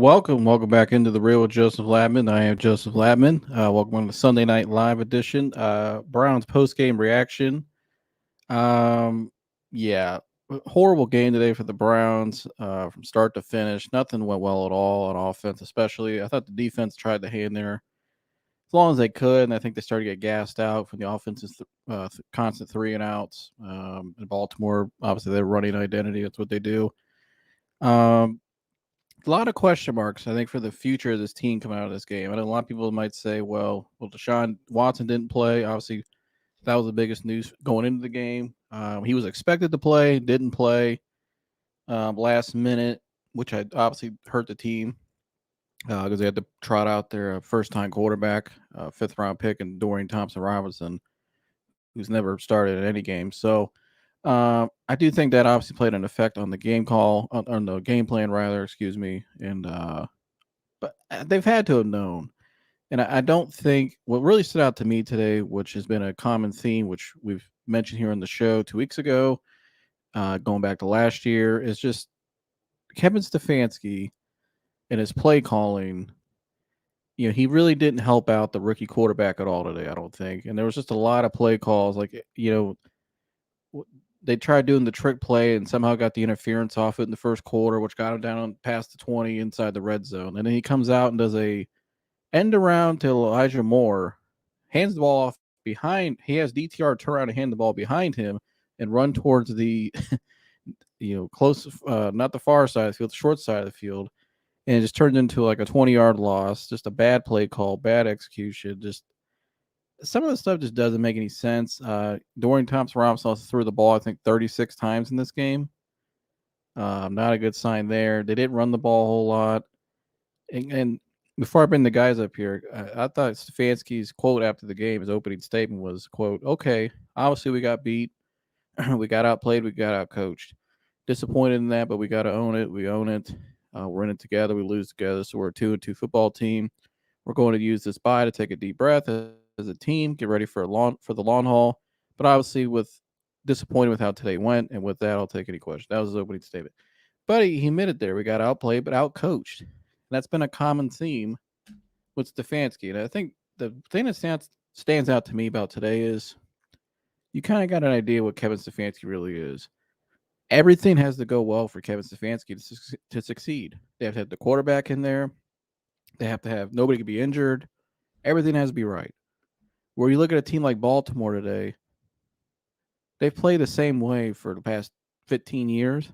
Welcome back into the Real with Joseph Latman. I am Joseph Latman. Welcome on the Sunday Night Live edition. Browns post game reaction. Um, yeah, horrible game today for the Browns from start to finish. Nothing went well at all on offense, especially. I thought the defense tried to hang there as long as they could, and I think they started to get gassed out from the offense's constant three and outs. In Baltimore, obviously, their running identity. That's what they do. Um, a lot of question marks, I think, for the future of this team coming out of this game. I know a lot of people might say, well, Deshaun Watson didn't play. Obviously, that was the biggest news going into the game. He was expected to play, didn't play last minute, which had obviously hurt the team because they had to trot out their first-time quarterback, fifth-round pick, and Dorian Thompson-Robinson, who's never started in any game. So I do think that obviously played an effect on the game call, on the game plan, rather, excuse me. And but they've had to have known. And I don't think what really stood out to me today, which has been a common theme, which we've mentioned here on the show 2 weeks ago, going back to last year, is just Kevin Stefanski and his play calling. He really didn't help out the rookie quarterback at all today, I don't think. And there was just a lot of play calls, like, they tried doing the trick play and somehow got the interference off it in the first quarter, which got him down past the 20 inside the red zone. And then he comes out and does a end around to Elijah Moore, hands the ball off behind. He has DTR turn around and hand the ball behind him and run towards the, close, not the far side of the field, the short side of the field. And it just turned into like a 20-yard loss. Just a bad play call, bad execution. Just some of the stuff just doesn't make any sense. Dorian Thompson-Robinson also threw the ball, I think, 36 times in this game. Not a good sign there. They didn't run the ball a whole lot. And before I bring the guys up here, I thought Stefanski's quote after the game, his opening statement was, quote, "Okay, obviously we got beat. We got outplayed. We got outcoached. Disappointed in that, but we got to own it. We own it. We're in it together. We lose together. So we're a 2-2 football team. We're going to use this bye to take a deep breath as a team, get ready for the long haul. But obviously, with disappointed with how today went, and with that, I'll take any questions." That was his opening statement. But he admitted there we got outplayed, but outcoached. And that's been a common theme with Stefanski. And I think the thing that stands out to me about today is you kind of got an idea what Kevin Stefanski really is. Everything has to go well for Kevin Stefanski to succeed. They have to have the quarterback in there. They have to have nobody can be injured. Everything has to be right. Where you look at a team like Baltimore today, they've played the same way for the past 15 years.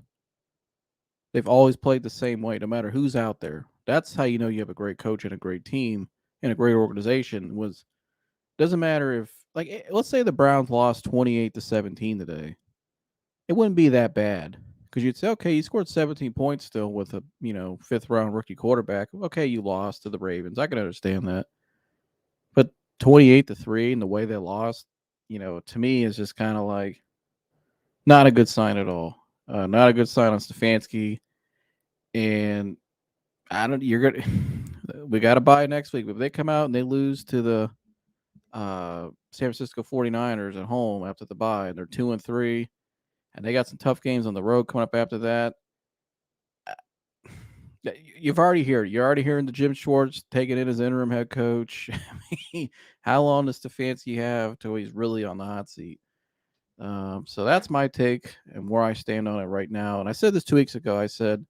They've always played the same way, no matter who's out there. That's how you know you have a great coach and a great team and a great organization. Doesn't matter if, like, let's say the Browns lost 28-17 today. It wouldn't be that bad because you'd say, okay, you scored 17 points still with a fifth round rookie quarterback. Okay, you lost to the Ravens. I can understand that. But 28-3 and the way they lost, to me is just kind of like not a good sign at all. Not a good sign on Stefanski. And we got to buy next week. But if they come out and they lose to the San Francisco 49ers at home after the bye, and they're 2-3, and they got some tough games on the road coming up after that. You're already hearing the Jim Schwartz taking in as interim head coach. I mean, how long does Stefanski have till he's really on the hot seat? So that's my take and where I stand on it right now. And I said this 2 weeks ago. I said,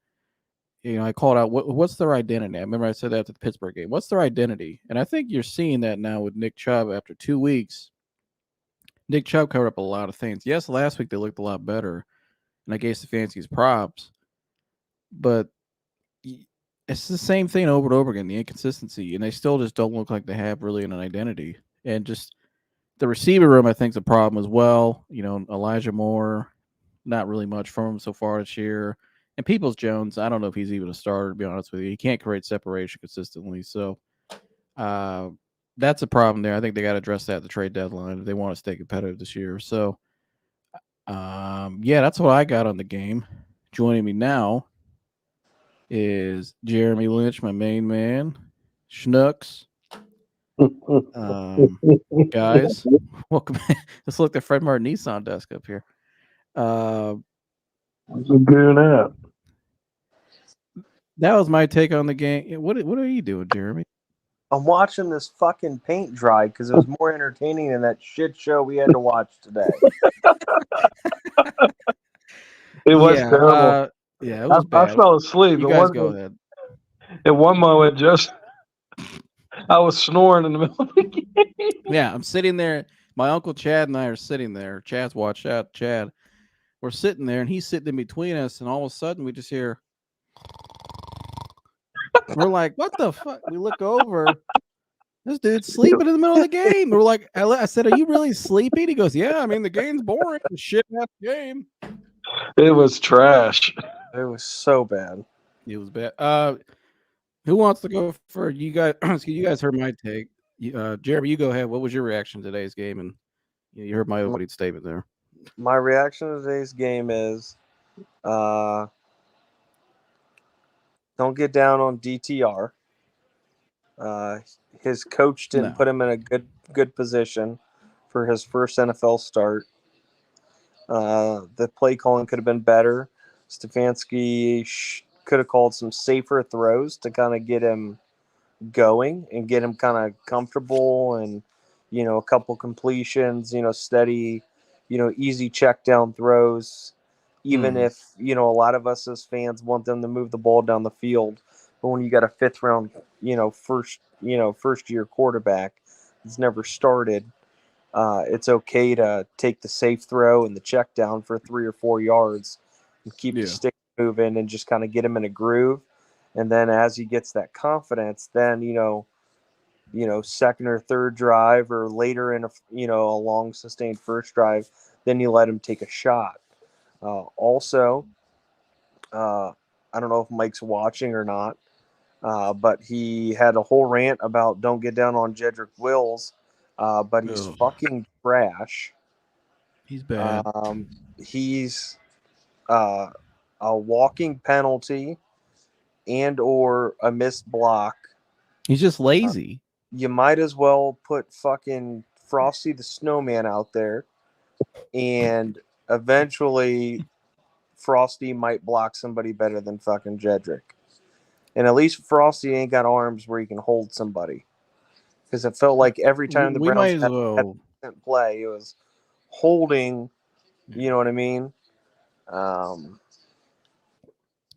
I called out what's their identity. I remember I said that after the Pittsburgh game. What's their identity? And I think you're seeing that now with Nick Chubb after 2 weeks. Nick Chubb covered up a lot of things. Yes, last week they looked a lot better, and I gave Stefanski's props. But it's the same thing over and over again, the inconsistency, and they still just don't look like they have really an identity. And just the receiver room, I think, is a problem as well. Elijah Moore, not really much from him so far this year. And Peoples-Jones, I don't know if he's even a starter, to be honest with you. He can't create separation consistently. So that's a problem there. I think they got to address that at the trade deadline if they want to stay competitive this year. So, that's what I got on the game. Joining me now is Jeremy Lynch, my main man. Schnooks. Guys, welcome. Let's look at Fred Martin Nissan desk up here. What's a good app? That was my take on the game. What are you doing, Jeremy? I'm watching this fucking paint dry because it was more entertaining than that shit show we had to watch today. It was Yeah, terrible. yeah, it was I bad. fell asleep. You guys go ahead. At one moment, just I was snoring in the middle of the game. Yeah, I'm sitting there. My uncle Chad and I are sitting there. Chad's watch out, Chad. We're sitting there, and he's sitting in between us, and all of a sudden we just hear. We're like, "What the fuck?" We look over. This dude's sleeping in the middle of the game. We're like, I said, "Are you really sleeping?" He goes, "Yeah, I mean the game's boring. Shit ass game." It was trash. It was so bad. It was bad. Who wants to go for you guys? Excuse you guys heard my take. Jeremy, you go ahead. What was your reaction to today's game? And you heard my opening statement there. My reaction to today's game is, don't get down on DTR. Uh, his coach didn't put him in a good position for his first NFL start. The play calling could have been better. Stefanski could have called some safer throws to kind of get him going and get him kind of comfortable, and a couple completions, steady, easy check down throws, even if a lot of us as fans want them to move the ball down the field. But when you got a fifth round, first year quarterback that's never started, it's okay to take the safe throw and the check down for 3 or 4 yards and keep the stick moving and just kind of get him in a groove. And then as he gets that confidence, then, second or third drive or later in a long sustained first drive, then you let him take a shot. Also, I don't know if Mike's watching or not, but he had a whole rant about don't get down on Jedrick Wills, but he's fucking trash. He's bad. He's a walking penalty and or a missed block. He's just lazy. You might as well put fucking Frosty the Snowman out there, and eventually Frosty might block somebody better than fucking Jedrick. And at least Frosty ain't got arms where he can hold somebody. Because it felt like every time the Browns had play, it was holding, you know what I mean?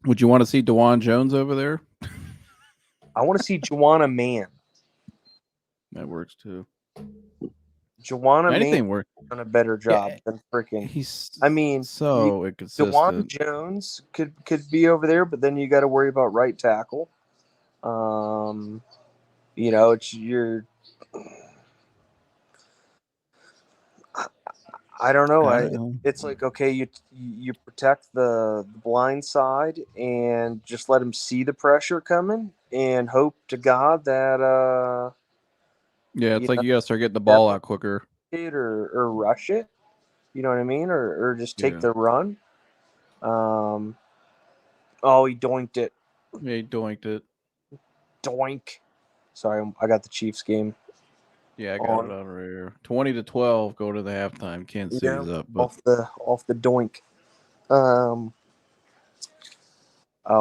Would you want to see DeJuan Jones over there? I want to see Joanna Man. That works too. Joanna Man works done a better job than freaking. So inconsistent. DeJuan Jones could be over there, but then you got to worry about right tackle. It's your. I don't know. It's like, okay, you protect the blind side and just let him see the pressure coming and hope to God that it's like you gotta start getting the ball out quicker. Or rush it. You know what I mean? Or just take the run. He doinked it. Yeah, he doinked it. Doink. Sorry, I got the Chiefs game. Yeah, I got it on right here. 20-12, go to the halftime. Kansas City's up. But... Off the doink.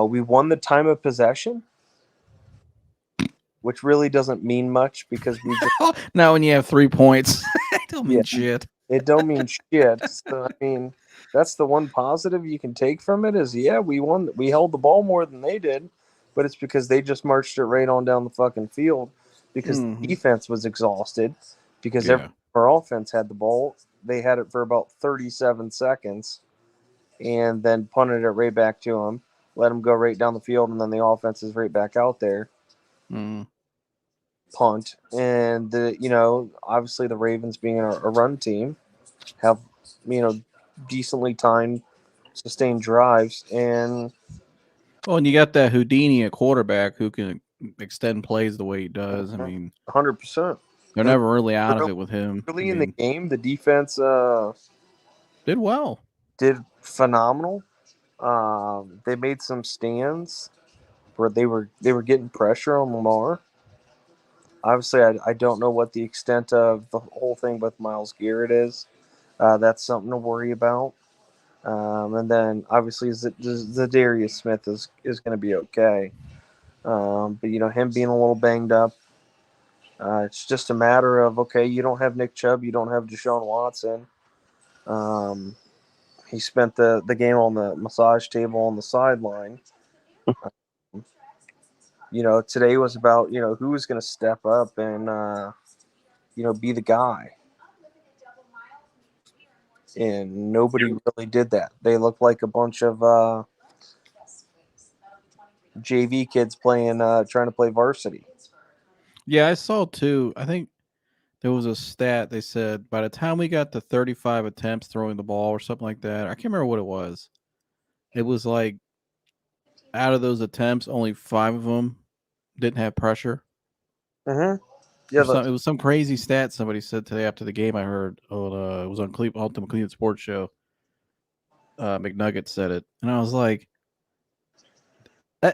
We won the time of possession, which really doesn't mean much because we just... Now when you have 3 points, it don't mean shit. It don't mean shit. So, I mean, that's the one positive you can take from it is, we won. We held the ball more than they did, but it's because they just marched it right on down the fucking field because the defense was exhausted because our offense had the ball. They had it for about 37 seconds and then punted it right back to them, let them go right down the field, and then the offense is right back out there. Punt. And, obviously the Ravens being a run team have, decently timed, sustained drives. And you got that Houdini at quarterback who can extend plays the way he does. I mean, 100%. They're never really out of it with him. Early in the game, the defense did well. Did phenomenal. They made some stands where they were getting pressure on Lamar. Obviously, I don't know what the extent of the whole thing with Myles Garrett is. That's something to worry about. And then obviously Zadarius Smith is going to be okay. But him being a little banged up, it's just a matter of, okay, you don't have Nick Chubb, you don't have Deshaun Watson. He spent the game on the massage table on the sideline. Today was about, who was going to step up and, be the guy. And nobody really did that. They looked like a bunch of JV kids trying to play varsity. Yeah, I saw too. I think there was a stat. They said by the time we got to 35 attempts throwing the ball or something like that, I can't remember what it was. It was like out of those attempts, only 5 of them didn't have pressure. Mm-hmm. Yeah, It was some crazy stat somebody said today after the game. I heard it was on Ultimate Cleveland Sports Show. McNugget said it, and I was like,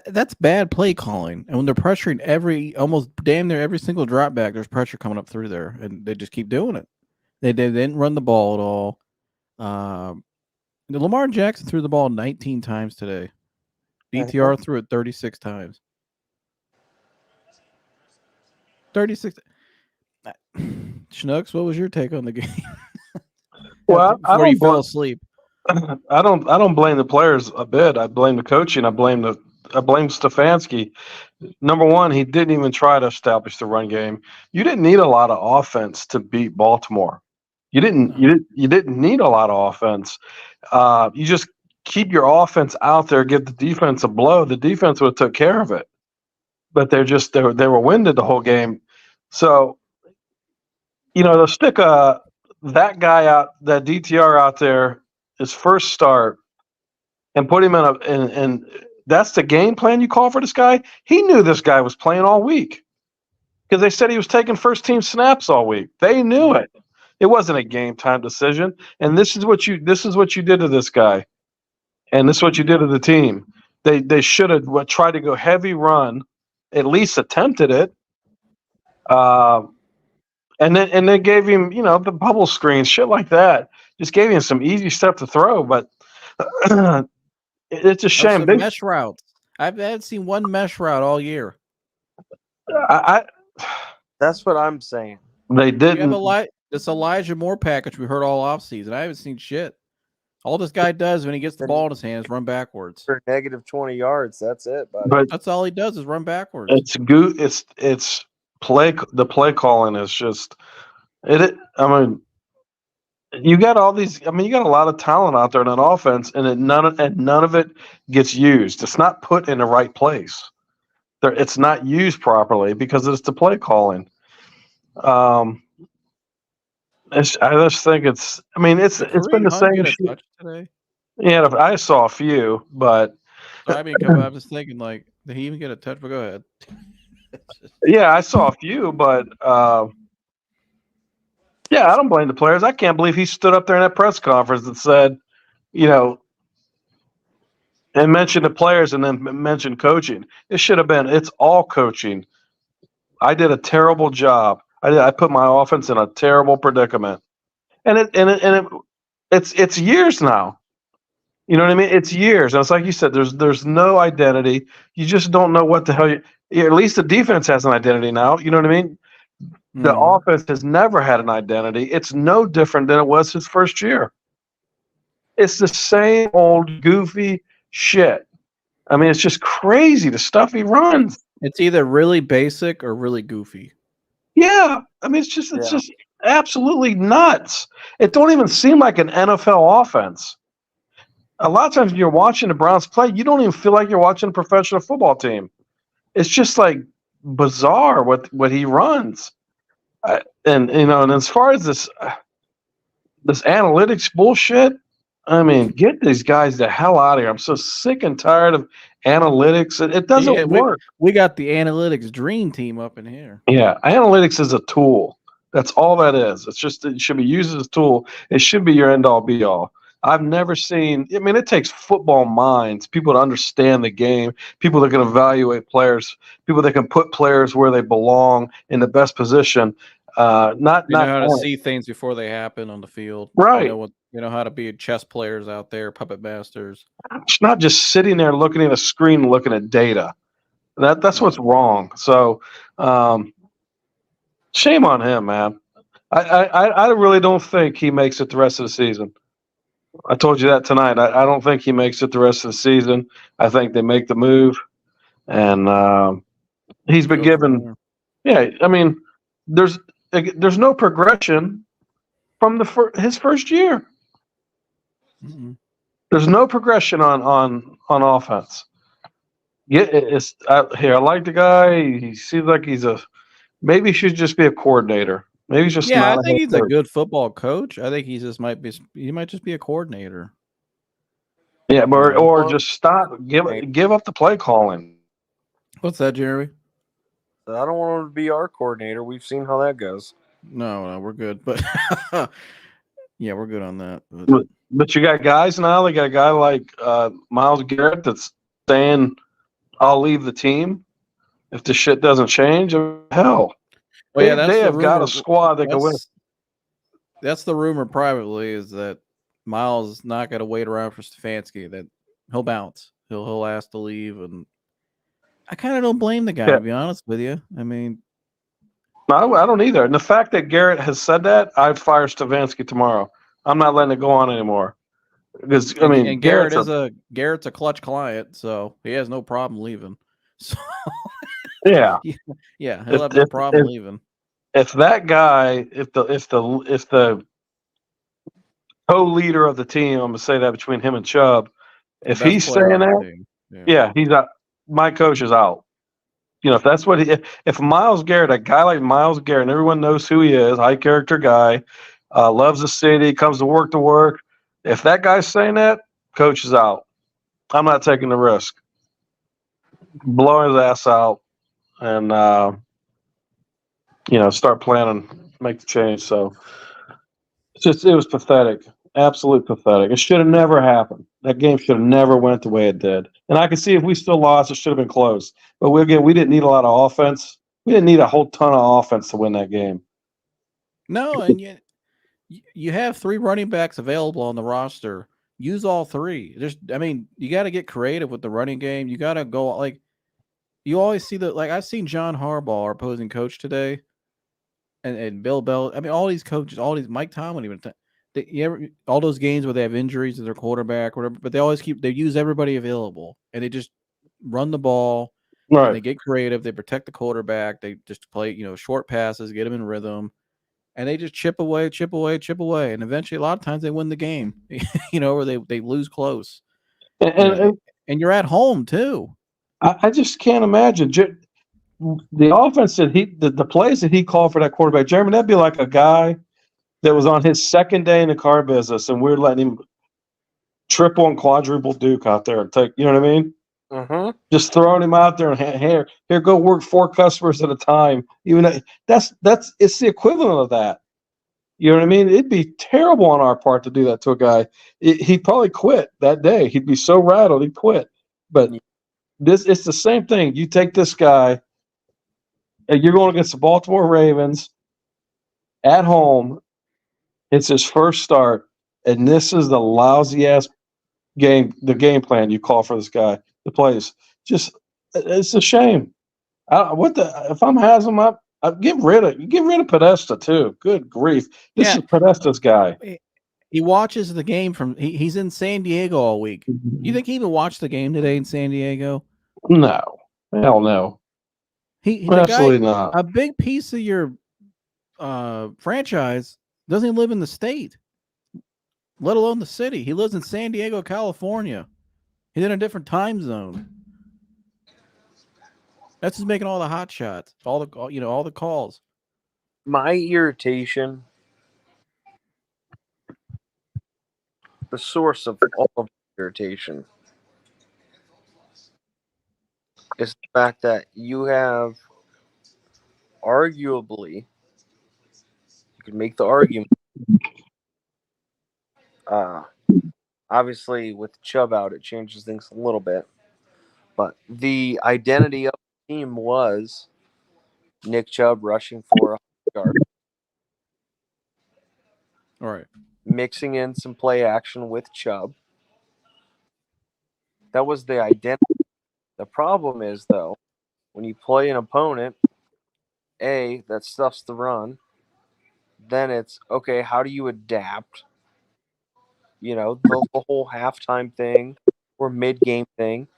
"That's bad play calling." And when they're pressuring almost damn near every single drop back, there's pressure coming up through there, and they just keep doing it. They didn't run the ball at all. Lamar Jackson threw the ball 19 times today. DTR threw it 36 times. 36. Schnucks, what was your take on the game? Well, Before you fell asleep. I don't blame the players a bit. I blame the coaching. I blame Stefanski. Number one, he didn't even try to establish the run game. You didn't need a lot of offense to beat Baltimore. You didn't need a lot of offense. You just keep your offense out there, give the defense a blow. The defense would have took care of it. But they were winded the whole game. So, they'll stick that guy out, that DTR out there, his first start, and put him and that's the game plan you call for this guy. He knew this guy was playing all week because they said he was taking first team snaps all week. They knew it. It wasn't a game time decision. And this is what you did to this guy, and this is what you did to the team. They should have tried to go heavy run, at least attempted it. And then gave him, the bubble screen, shit like that. Just gave him some easy stuff to throw, but it's a shame. Mesh routes. I haven't seen one mesh route all year. That's what I'm saying. They didn't. This Elijah Moore package we heard all offseason. I haven't seen shit. All this guy does when he gets the ball in his hand is run backwards. For negative 20 yards, that's it, buddy. But that's all he does is run backwards. It's play. The play calling is just it. I mean, you got all these. I mean, you got a lot of talent out there in an offense, and none of it gets used. It's not put in the right place. It's not used properly because it's the play calling. I just think it's. I mean, it's been the same shit today. Yeah, I saw a few, but I mean, I'm just thinking, like, did he even get a touch? But go ahead. Yeah, I saw a few, but yeah, I don't blame the players. I can't believe he stood up there in that press conference and said, and mentioned the players and then mentioned coaching. It should have been. It's all coaching. I did a terrible job. I put my offense in a terrible predicament, and it's years now. You know what I mean? It's years. And it's like you said. There's no identity. You just don't know what the hell at least the defense has an identity now. You know what I mean? The offense has never had an identity. It's no different than it was his first year. It's the same old goofy shit. I mean, it's just crazy the stuff he runs. It's either really basic or really goofy. Yeah, I mean, it's just absolutely nuts. It don't even seem like an NFL offense. A lot of times when you're watching the Browns play, you don't even feel like you're watching a professional football team. It's just like bizarre what he runs. And as far as this analytics bullshit, I mean, get these guys the hell out of here. I'm so sick and tired of analytics. It doesn't work. We got the analytics dream team up in here. Yeah, analytics is a tool. That's all that is. It should be used as a tool. It should be your end-all, be-all. I've never seen – I mean, it takes football minds, people to understand the game, people that can evaluate players, people that can put players where they belong in the best position. Not how to see things before they happen on the field. Right. You know You know how to be chess players out there, puppet masters. It's not just sitting there looking at a screen, looking at data. That's what's wrong. So, shame on him, man. I really don't think he makes it the rest of the season. I told you that tonight. I don't think he makes it the rest of the season. I think they make the move, and he's been given. Yeah, I mean, there's no progression from his first year. Mm-hmm. There's no progression on offense. Yeah, here. I like the guy. He seems like maybe he should just be a coordinator. Maybe he's just I not. think he's a good football coach. I think he might just be a coordinator. Yeah, or just stop. Give up the play calling. What's that, Jeremy? I don't want him to be our coordinator. We've seen how that goes. No, we're good. But yeah, we're good on that. But you got guys now. They got a guy like Myles Garrett that's saying, "I'll leave the team if the shit doesn't change." Hell, they have got a squad that can win. That's the rumor privately, is that Myles is not going to wait around for Stefanski. That he'll bounce. He'll ask to leave, and I kind of don't blame the guy, to be honest with you. I mean, no, I don't either. And the fact that Garrett has said that, I'd fire Stefanski tomorrow. I'm not letting it go on anymore. Because Garrett's a clutch client, so he has no problem leaving. So yeah, he'll have no problem leaving. If that guy, if the co-leader of the team, I'm gonna say that between him and Chubb, if he's saying that, he's out. My coach is out. You know, if that's what if Myles Garrett, a guy like Myles Garrett, and everyone knows who he is, high character guy, loves the city, comes to work. If that guy's saying that, coach is out. I'm not taking the risk. Blowing his ass out and start planning, make the change. So it was pathetic. Absolute pathetic. It should have never happened. That game should have never went the way it did. And I could see if we still lost, it should have been close. But we didn't need a lot of offense. We didn't need a whole ton of offense to win that game. No, and yet you have 3 running backs available on the roster. Use all 3. You got to get creative with the running game. You got to go, like, you always see I've seen John Harbaugh, our opposing coach today, and Bill Bell. I mean, all these coaches, all these Mike Tomlin, even all those games where they have injuries to their quarterback, or whatever, but they use everybody available, and they just run the ball. Right. And they get creative. They protect the quarterback. They just play, short passes, get them in rhythm. And they just chip away. And eventually, a lot of times, they win the game, or they lose close. And you're at home, too. I just can't imagine. The offense that the plays that he called for that quarterback, Jeremy, that'd be like a guy that was on his second day in the car business, and we're letting him triple and quadruple Duke out there and take, you know what I mean? Mm-hmm. Just throwing him out there and here, go work 4 customers at a time. Even it's the equivalent of that. You know what I mean? It'd be terrible on our part to do that to a guy. He'd probably quit that day. He'd be so rattled he'd quit. But it's the same thing. You take this guy, and you're going against the Baltimore Ravens at home. It's his first start, and this is the lousy ass game. The game plan you call for this guy. The plays, it's a shame. If I'm Haslam up, get rid of Podesta too. Good grief, this is Podesta's guy. He watches the game he's in San Diego all week. You think he even watched the game today in San Diego? No, hell no. Absolutely not. A big piece of your franchise doesn't live in the state, let alone the city. He lives in San Diego, California. He's in a different time zone. That's just making all the hot shots, all the calls. My irritation, the source of all of irritation, is the fact that you have arguably, you can make the argument, obviously with Chubb out, it changes things a little bit, but the identity of the team was Nick Chubb rushing for 100 yards. All right. mixing in some play action with Chubb. That was the identity. The problem is, though, when you play an opponent, that stuffs the run, then it's, okay, how do you adapt? The whole halftime thing or mid-game thing,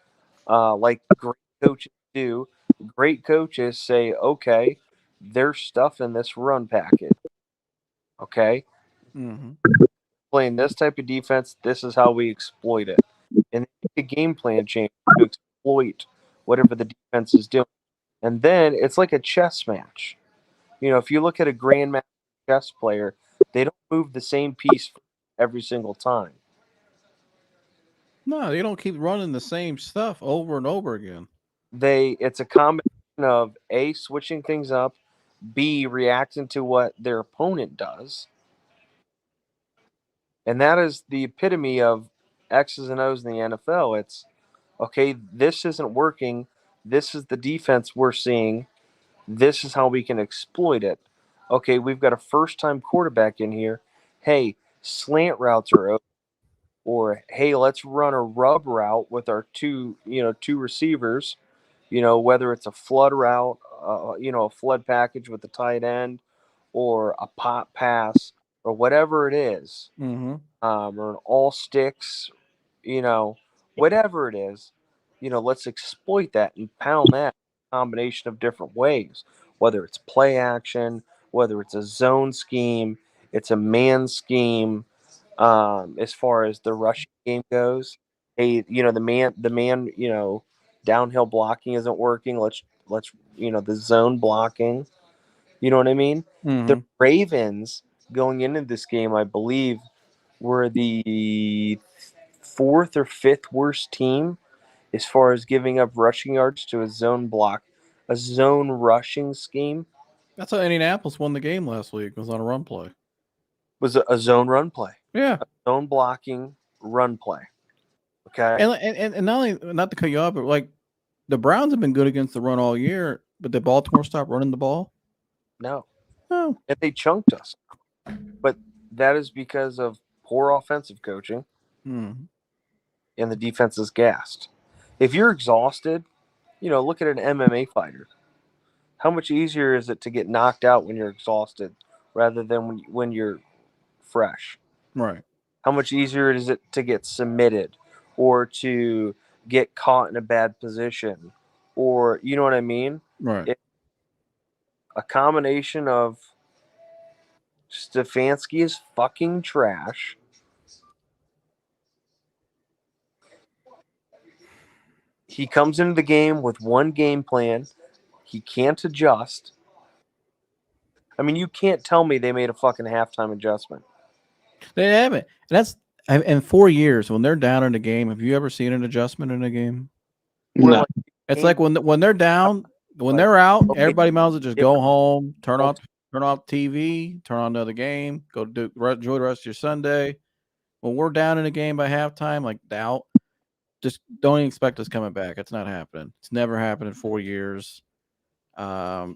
like great coaches do. Great coaches say, okay, there's stuff in this run package. Okay, Mm-hmm. playing this type of defense, this is how we exploit it. And make a game plan change to exploit whatever the defense is doing. And then it's like a chess match. If you look at a grandmaster chess player, they don't move the same piece every single time. No, they don't keep running the same stuff over and over again. It's a combination of A, switching things up, B, reacting to what their opponent does. And that is the epitome of X's and O's in the NFL. It's, okay, this isn't working. This is the defense we're seeing. This is how we can exploit it. Okay, we've got a first-time quarterback in here. Hey, slant routes are open. Or, hey, let's run a rub route with our two receivers. Whether it's a flood route, a flood package with the tight end, or a pop pass, or whatever it is, Mm-hmm. or an all sticks, whatever it is, let's exploit that and pound that combination of different ways, whether it's play action, whether it's a zone scheme, it's a man scheme. As far as the rushing game goes, hey, the man, downhill blocking isn't working. Let's the zone blocking. You know what I mean? Mm-hmm. The Ravens going into this game, I believe, were the fourth or fifth worst team as far as giving up rushing yards to a zone rushing scheme. That's how Indianapolis won the game last week. Was on a run play. Was a zone run play. Yeah, a zone blocking run play. Okay, and not only, not to cut you off, but like the Browns have been good against the run all year, but did Baltimore stop running the ball? no, No. and they chunked us, but that is because of poor offensive coaching. Mm. And the defense is gassed. If you're exhausted, look at an MMA fighter. How much easier is it to get knocked out when you're exhausted rather than when you're fresh? Right. How much easier is it to get submitted or to get caught in a bad position? Or, you know what I mean? Right. It's a combination of Stefanski is fucking trash. He comes into the game with one game plan. He can't adjust. I mean, you can't tell me they made a fucking halftime adjustment. They haven't. And that's in 4 years when they're down in a game. Have you ever seen an adjustment in a game? No. It's like when they're down, when they're out, everybody might as well just go home, turn off TV, turn on another game, go enjoy the rest of your Sunday. When we're down in a game by halftime, like doubt, just don't even expect us coming back. It's not happening. It's never happened in 4 years. I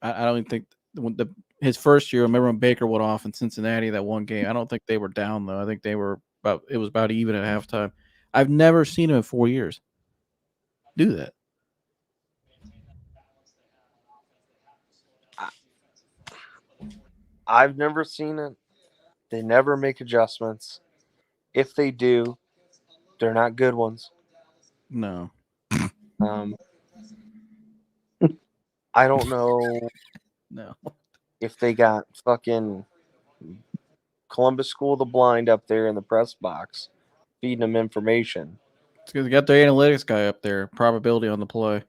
don't even think his first year. I remember when Baker went off in Cincinnati that one game. I don't think they were down though. I think they were it was about even at halftime. I've never seen him in 4 years do that. I've never seen it. They never make adjustments. If they do, they're not good ones. No. I don't know No. if they got fucking Columbus School of the Blind up there in the press box feeding them information. It's because they got the analytics guy up there, probability on the play.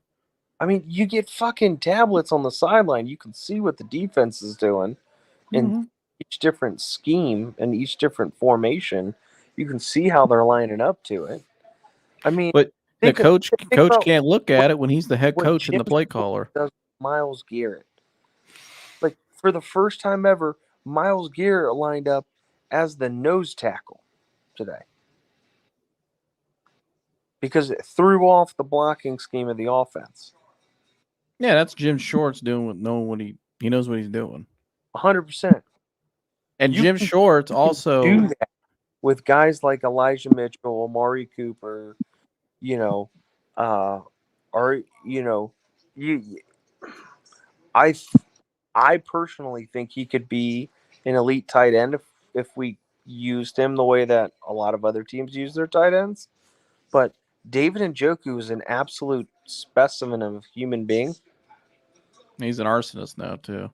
I mean, you get fucking tablets on the sideline. You can see what the defense is doing in each different scheme and each different formation. You can see how they're lining up to it. I mean, but the coach about can't look at it when he's the head coach and the Jim play caller. does Myles Garrett. Like, for the first time ever, Myles Garrett lined up as the nose tackle today because it threw off the blocking scheme of the offense. Yeah, that's Jim Shorts knowing what he knows what he's doing. 100%. And You Jim can Shorts do also. that with guys like Elijah Mitchell, Amari Cooper, you know, or you. I I personally think he could be an elite tight end if we used him the way that a lot of other teams use their tight ends. But David Njoku is an absolute specimen of a human being, He's an arsonist now too.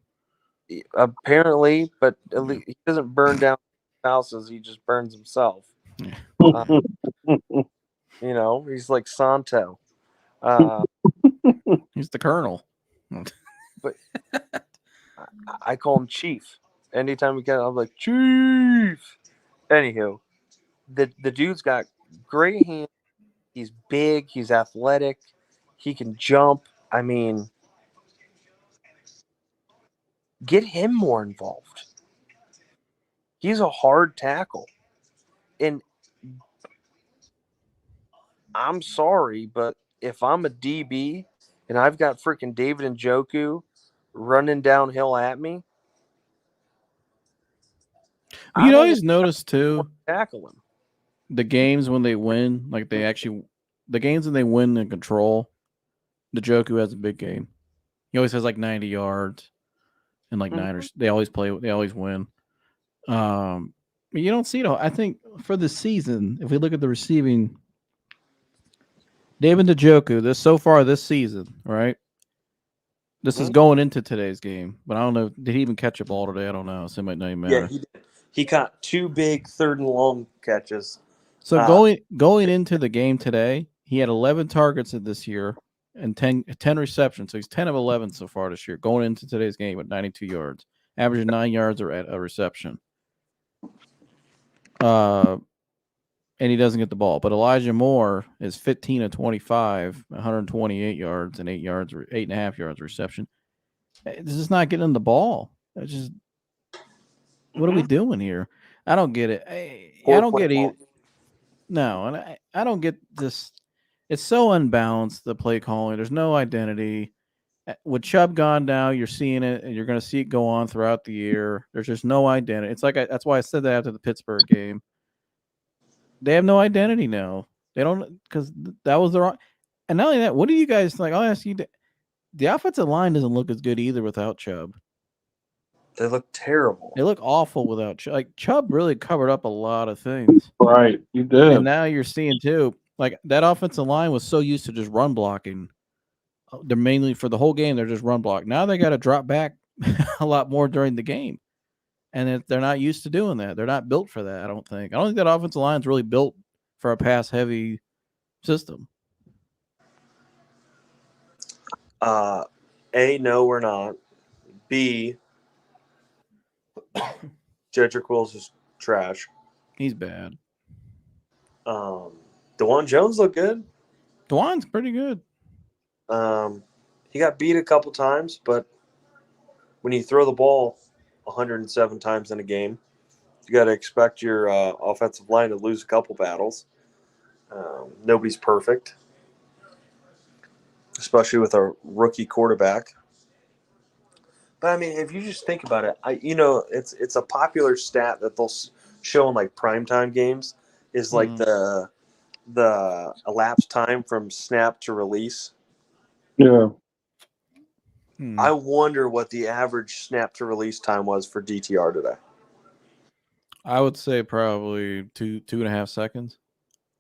apparently. But at Yeah. least he doesn't burn down houses; he just burns himself. Yeah. He's like Santo. Uh, He's the colonel. but I call him Chief. Anytime we get, I'm like Chief. Anywho, the dude's got great hands. He's big. He's athletic. He can jump. I mean, get him more involved. He's a hard tackle. And I'm sorry, but if I'm a DB and I've got freaking David Njoku running downhill at me, I don't Always noticed too, want to tackle him. the games when they win, like the games when they win in control, the Njoku has a big game. He always has like 90 yards and like Niners. They always win. You don't see it all. I think for the season, if we look at the receiving, David Njoku, so far this season, right? This is going into today's game, but I don't know. Did he even catch a ball today? I don't know. So it might not even matter. Yeah, he did. He caught 2 big 3rd and long catches. So going into the game today, he had 11 targets this year and 10 receptions. So he's 10 of 11 so far this year. Going into today's game with 92 yards, averaging 9 yards at a reception. And he doesn't get the ball. But Elijah Moore is 15 of 25, 128 yards and 8.5 yards reception. This is not getting the ball. It's just, what are we doing here? I don't get it. I don't get it. No, and I don't get this. It's so unbalanced, the play calling. There's no identity. With Chubb gone now, you're seeing it, and you're going to see it go on throughout the year. There's just no identity. It's like that's why I said that after the Pittsburgh game. They have no identity now. They don't, because that was the wrong. And not only that, what do you guys like? I'll ask you. The offensive line doesn't look as good either without Chubb. They look terrible. They look awful without Chubb. Like Chubb really covered up a lot of things. Right, you did. And now you're seeing too, like that offensive line was so used to just run blocking. They're mainly for the whole game. They're just run block. Now they got to drop back a lot more during the game, and they're not used to doing that. They're not built for that. I don't think that offensive line is really built for a pass heavy system. A, no, we're not. B, Jedrick Wills is trash. He's bad. DeJuan Jones looked good. DeJuan's pretty good. He got beat a couple times, but when you throw the ball 107 times in a game, you got to expect your offensive line to lose a couple battles. Nobody's perfect, especially with a rookie quarterback. But I mean, if you just think about it, it's a popular stat that they'll show in like primetime games is like the elapsed time from snap to release. Yeah. I wonder what the average snap to release time was for DTR today. I would say probably 2.5 seconds.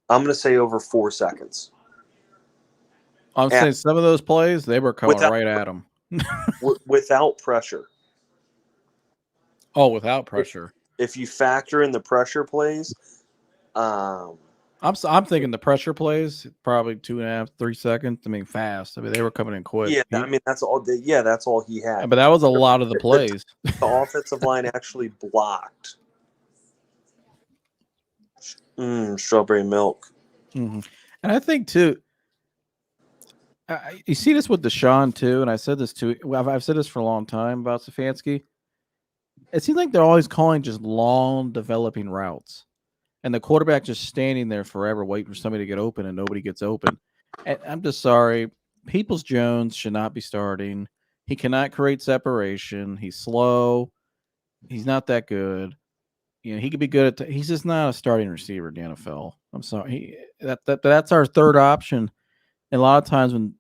I'm going to say over 4 seconds. I'm saying some of those plays, they were coming right at him. Without pressure. Oh, without pressure. If you factor in the pressure plays, I'm thinking the pressure plays probably 2.5, 3 seconds. I mean, fast. I mean, they were coming in quick. Yeah, I mean that's all. That's all he had. But that was a lot of the plays. The offensive line actually blocked. Strawberry milk. Mm-hmm. And I think too. You see this with Deshaun too, and I said this too. I've said this for a long time about Stefanski. It seems like they're always calling just long developing routes, and the quarterback just standing there forever waiting for somebody to get open, and nobody gets open. And I'm just sorry. Peoples-Jones should not be starting. He cannot create separation. He's slow. He's not that good. He could be good at. He's just not a starting receiver in the NFL. I'm sorry. That's our third option. And a lot of times when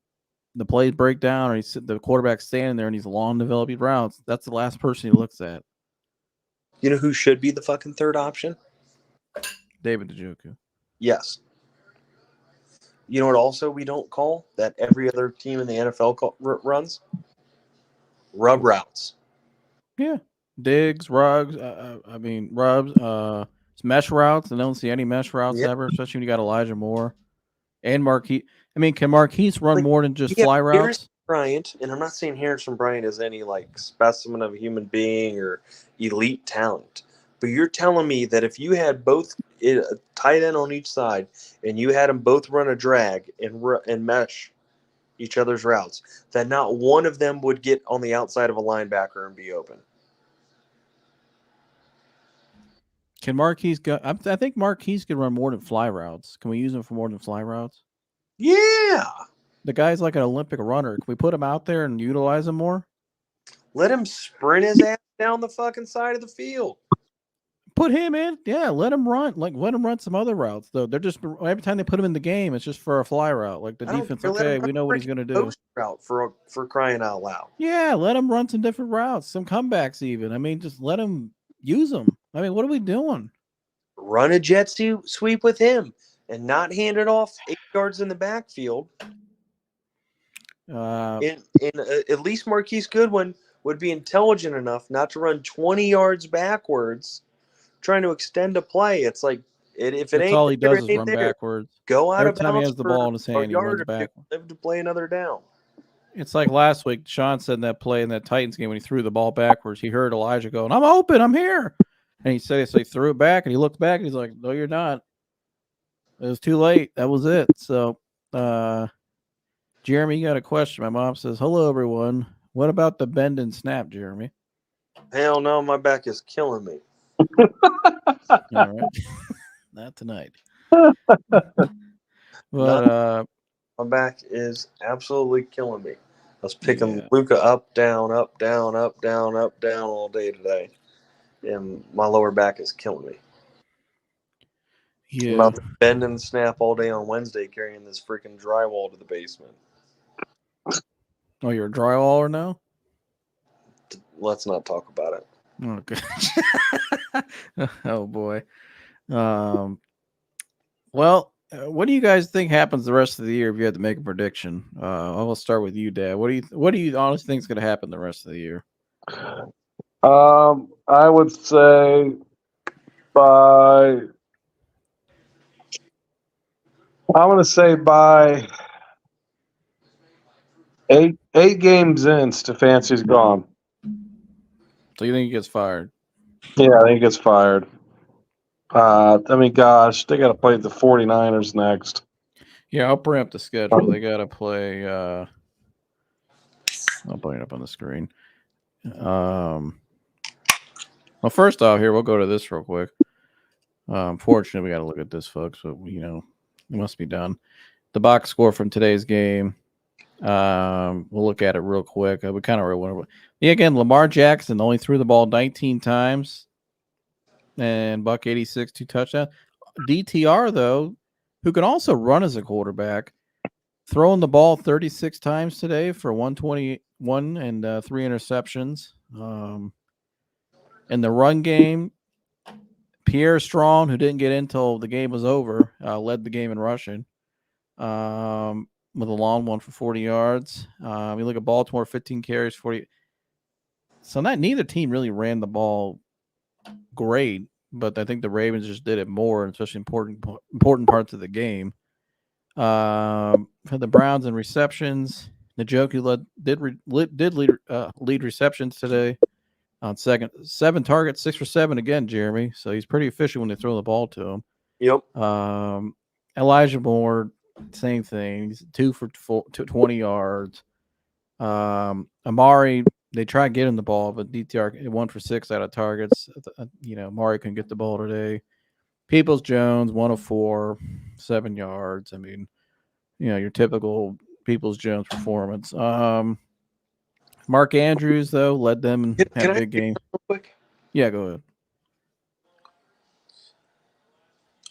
the plays break down or the quarterback's standing there and he's long developing routes, that's the last person he looks at. You know who should be the fucking third option? David Njoku. Yes. You know what also we don't call that every other team in the NFL runs? Rub routes. Yeah. Diggs, Ruggs, Rubs, mesh routes. I don't see any mesh routes ever, especially when you got Elijah Moore and Marquise. Can Marquise run more than just fly routes? Harrison Bryant, and I'm not saying Harrison Bryant is any specimen of a human being or elite talent, but you're telling me that if you had both a tight end on each side and you had them both run a drag and mesh each other's routes, that not one of them would get on the outside of a linebacker and be open. Can Marquise go? I think Marquise could run more than fly routes. Can we use him for more than fly routes? Yeah. The guy's like an Olympic runner. Can we put him out there and utilize him more? Let him sprint his ass down the fucking side of the field. Put him in. Yeah, let him run. Let him run some other routes, though. They're just, every time they put him in the game, it's just for a fly route. Like the defense, okay, we know what he's going to do. Route for crying out loud. Yeah, let him run some different routes, some comebacks even. Just let him use them. What are we doing? Run a jet sweep with him and not hand it off 8 yards in the backfield. And at least Marquise Goodwin would be intelligent enough not to run 20 yards backwards trying to extend a play. It's like, if it ain't all he does is run there, backwards. Go out every of time he has the ball in his hand, he runs backwards. Live to play another down. It's like last week, Sean said in that play in that Titans game when he threw the ball backwards, he heard Elijah going, "I'm open, I'm here." And he said, so he threw it back and he looked back and he's like, "No, you're not. It was too late. That was it." So, Jeremy, you got a question. My mom says, "Hello, everyone. What about the bend and snap, Jeremy?" Hell no, my back is killing me. All right. Not tonight. But my back is absolutely killing me. I was picking Luca up, down, up, down, up, down, up, down all day today. And my lower back is killing me. Yeah. I'm about to bend and snap all day on Wednesday carrying this freaking drywall to the basement. Oh, you're a drywaller now? Let's not talk about it. Okay. Oh, boy. Well, what do you guys think happens the rest of the year if you had to make a prediction? I'll start with you, Dad. What do you honestly think is going to happen the rest of the year? I would say by 8 games in, Stefanski's gone. So you think he gets fired? Yeah, I think he gets fired. Gosh, they got to play the 49ers next. Yeah, I'll bring up the schedule. They got to play. I'll bring it up on the screen. Well, first off, here we'll go to this real quick. Unfortunately, we got to look at this, folks. So it must be done. The box score from today's game. We'll look at it real quick. We kind of went. Yeah, again, Lamar Jackson only threw the ball 19 times, and buck 86, 2 touchdowns. DTR though, who can also run as a quarterback, throwing the ball 36 times today for 121 and 3 interceptions. In the run game, Pierre Strong, who didn't get in until the game was over, led the game in rushing with a long one for 40 yards. You look at Baltimore, 15 carries, 40. So neither team really ran the ball great, but I think the Ravens just did it more, especially important parts of the game. For the Browns in receptions, Njoku did lead receptions today on 7 targets, 6 for 7 again, Jeremy. So he's pretty efficient when they throw the ball to him. Yep. Elijah Moore, same thing. He's 2 for 20 yards. Amari, they tried getting the ball, but DTR 1 for 6 out of targets. Amari couldn't get the ball today. Peoples-Jones, 1 of 4, 7 yards. Your typical Peoples-Jones performance. Mark Andrews, though, led them in that big game. Real quick? Yeah, go ahead.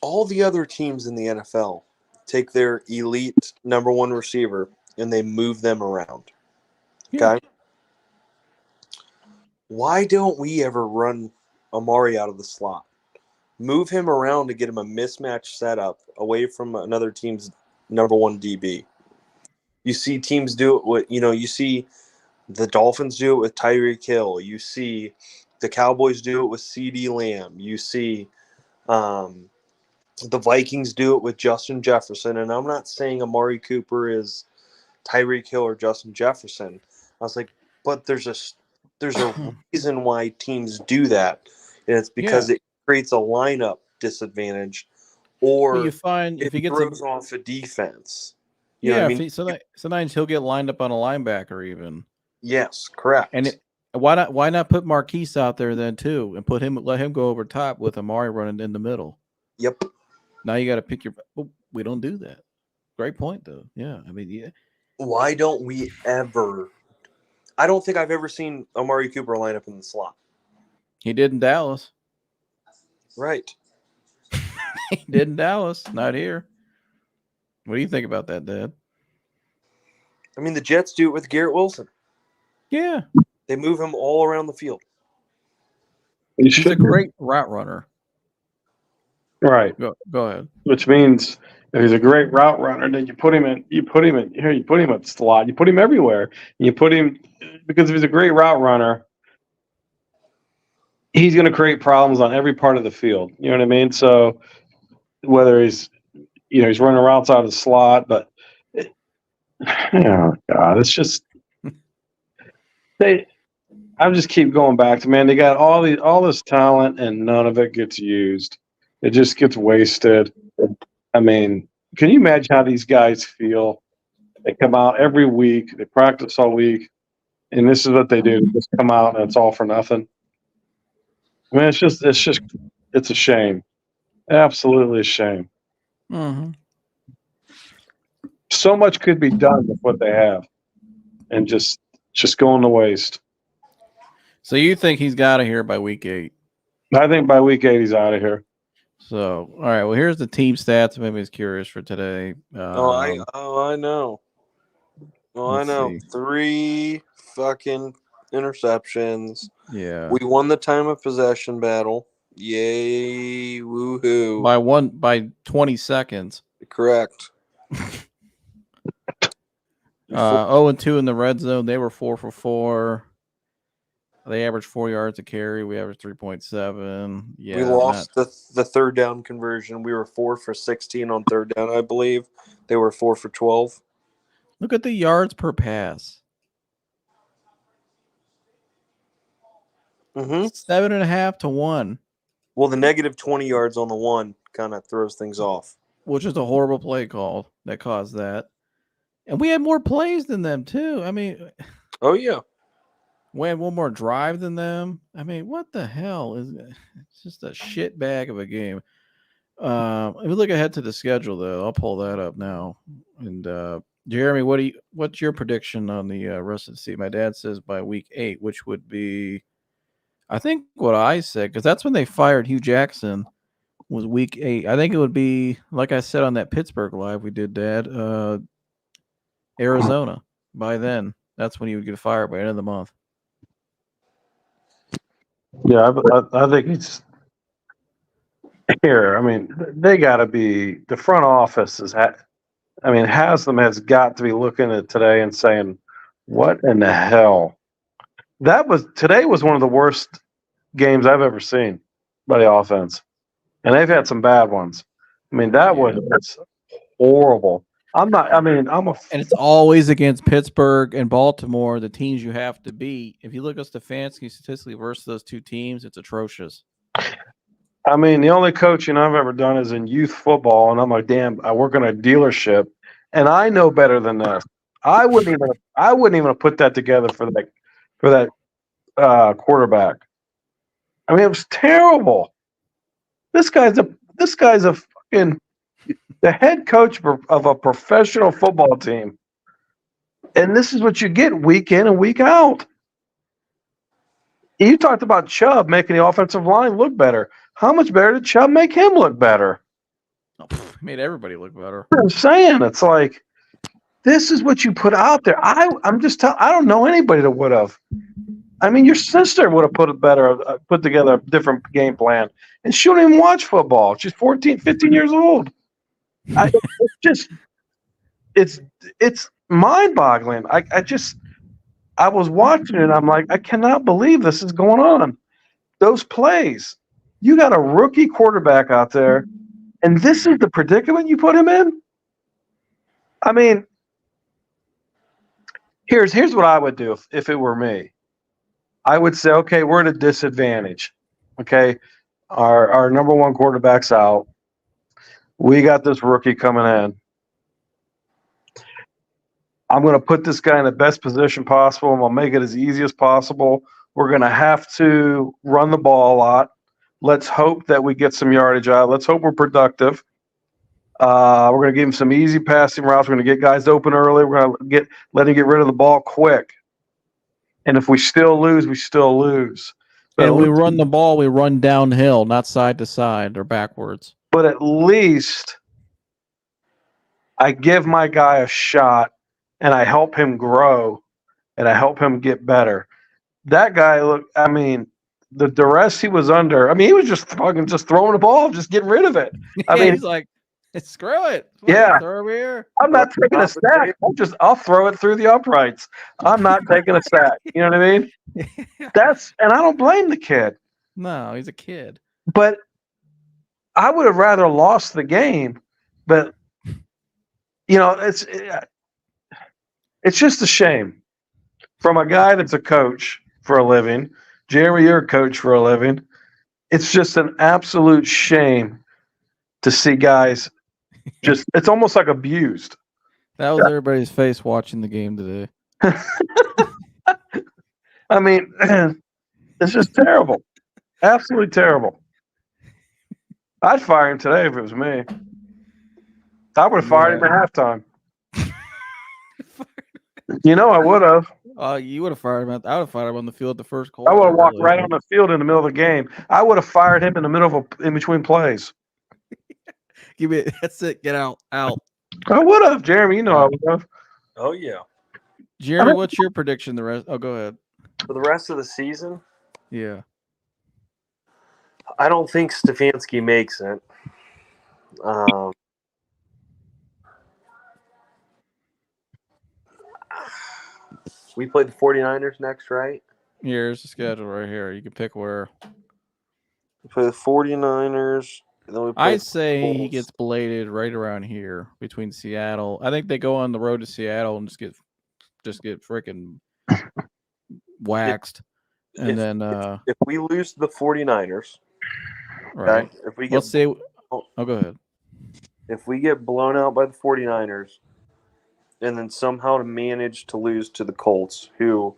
All the other teams in the NFL take their elite number one receiver and they move them around. Yeah. Okay? Why don't we ever run Amari out of the slot? Move him around to get him a mismatch setup away from another team's number one DB. You see teams do it with, you see the Dolphins do it with Tyreek Hill. You see the Cowboys do it with CeeDee Lamb. You see the Vikings do it with Justin Jefferson. And I'm not saying Amari Cooper is Tyreek Hill or Justin Jefferson. I was like, but there's a reason why teams do that. And it's because it creates a lineup disadvantage, or Well, you find it if he gets throws off a defense. You know yeah, what I mean? sometimes he'll get lined up on a linebacker even. Yes, correct. And why not put Marquise out there then too, and let him go over top with Amari running in the middle. Yep. Now you got to pick your. Well, we don't do that. Great point though. Yeah, I mean, yeah. Why don't we ever? I don't think I've ever seen Amari Cooper line up in the slot. He did in Dallas. Right. He did in Dallas. Not here. What do you think about that, Dad? I mean, the Jets do it with Garrett Wilson. Yeah, They move him all around the field. he's a great route runner. Right. Go ahead. Which means if he's a great route runner, then you put him at the slot, you put him everywhere. You put him because if he's a great route runner, he's going to create problems on every part of the field. You know what I mean? So whether he's running routes out of the slot, but oh God, it's just I just keep going back to, man, they got all this talent and none of it gets used. It just gets wasted. I mean, can you imagine how these guys feel? They come out every week, they practice all week, and this is what they do. They just come out and it's all for nothing. I mean, it's a shame. Absolutely a shame. Mm-hmm. So much could be done with what they have, and just going to waste. So you think he's got to here by week 8? I think by week 8 he's out of here. So, all right. Well, here's the team stats. Maybe he's curious for today. I know. I know. 3 fucking interceptions. Yeah. We won the time of possession battle. Yay! Woohoo! By 20 seconds. Correct. 0-2 in the red zone. They were 4 for 4. They averaged 4 yards a carry. We averaged 3.7. Yeah, we lost the third down conversion. We were 4 for 16 on third down, I believe. They were 4 for 12. Look at the yards per pass. 7.5 to 1. Well, the negative 20 yards on the one kind of throws things off. Which is a horrible play call that caused that. And we had more plays than them, too. I mean, oh, yeah. We had one more drive than them. I mean, what the hell is it? It's just a shit bag of a game. If we look ahead to the schedule, though, I'll pull that up now. And Jeremy, what's your prediction on the rest of the season? My dad says by week 8, which would be, I think what I said, because that's when they fired Hugh Jackson, was week 8. I think it would be, like I said on that Pittsburgh live we did, Dad, Arizona. By then, that's when he would get fired by the end of the month. Yeah, I think he's here. I mean, they got to be, the front office Haslam has got to be looking at today and saying, what in the hell? Today was one of the worst games I've ever seen by the offense. And they've had some bad ones. I mean, was horrible. And it's always against Pittsburgh and Baltimore, the teams you have to beat. If you look at Stefanski statistically versus those two teams, it's atrocious. I mean, the only coaching I've ever done is in youth football, and I'm like, damn, I work in a dealership, and I know better than this. I wouldn't even have put that together for that quarterback. I mean, it was terrible. This guy's a fucking the head coach of a professional football team. And this is what you get week in and week out. You talked about Chubb making the offensive line look better. How much better did Chubb make him look better? Oh, made everybody look better. I'm saying it's like this is what you put out there. I'm just telling. I don't know anybody that would have. I mean, your sister would have put together a different game plan, and she don't even watch football. She's 14, 15 years old. It's mind-boggling. I was watching it. And I'm like, I cannot believe this is going on. Those plays. You got a rookie quarterback out there, and this is the predicament you put him in. I mean, here's what I would do if it were me. I would say, okay, we're at a disadvantage. Okay, our number one quarterback's out. We got this rookie coming in. I'm going to put this guy in the best position possible. I'm going to make it as easy as possible. We're going to have to run the ball a lot. Let's hope that we get some yardage out. Let's hope we're productive. We're going to give him some easy passing routes. We're going to get guys open early. We're going to let him get rid of the ball quick. And if we still lose, we still lose. But And we run the ball, we run downhill, not side to side or backwards. But at least I give my guy a shot and I help him grow and I help him get better. That guy, look, I mean, the duress he was under, I mean, he was just throwing the ball, just getting rid of it. I mean, he's like, screw it. Yeah. Throw over here. I'm not taking a sack. I'll throw it through the uprights. I'm not taking a sack. You know what I mean? And I don't blame the kid. No, he's a kid. But I would have rather lost the game. But you know, it's just a shame from a guy that's a coach for a living. Jeremy, you're a coach for a living. It's just an absolute shame to see guys just, it's almost like abused. That was everybody's face watching the game today. I mean, it's just terrible. Absolutely terrible. I'd fire him today if it was me. I would have fired him at halftime. You know I would have. You would have fired him. I would have fired him on the field the first quarter. I would have walked right on the field in the middle of the game. I would have fired him in the middle of in between plays. Give me that's it. Get out. I would have, Jeremy. You know I would have. Oh yeah. Jeremy, what's your prediction? The rest? Oh, go ahead. For the rest of the season, Yeah. I don't think Stefanski makes it. We play the 49ers next, right? Here's the schedule right here. You can pick where. We play the 49ers. And then we play I say he gets bladed right around here between Seattle. I think they go on the road to Seattle and just get freaking waxed. And then if we lose the 49ers, right. Okay, if we get Let's say go ahead. If we get blown out by the 49ers and then somehow to manage to lose to the Colts, who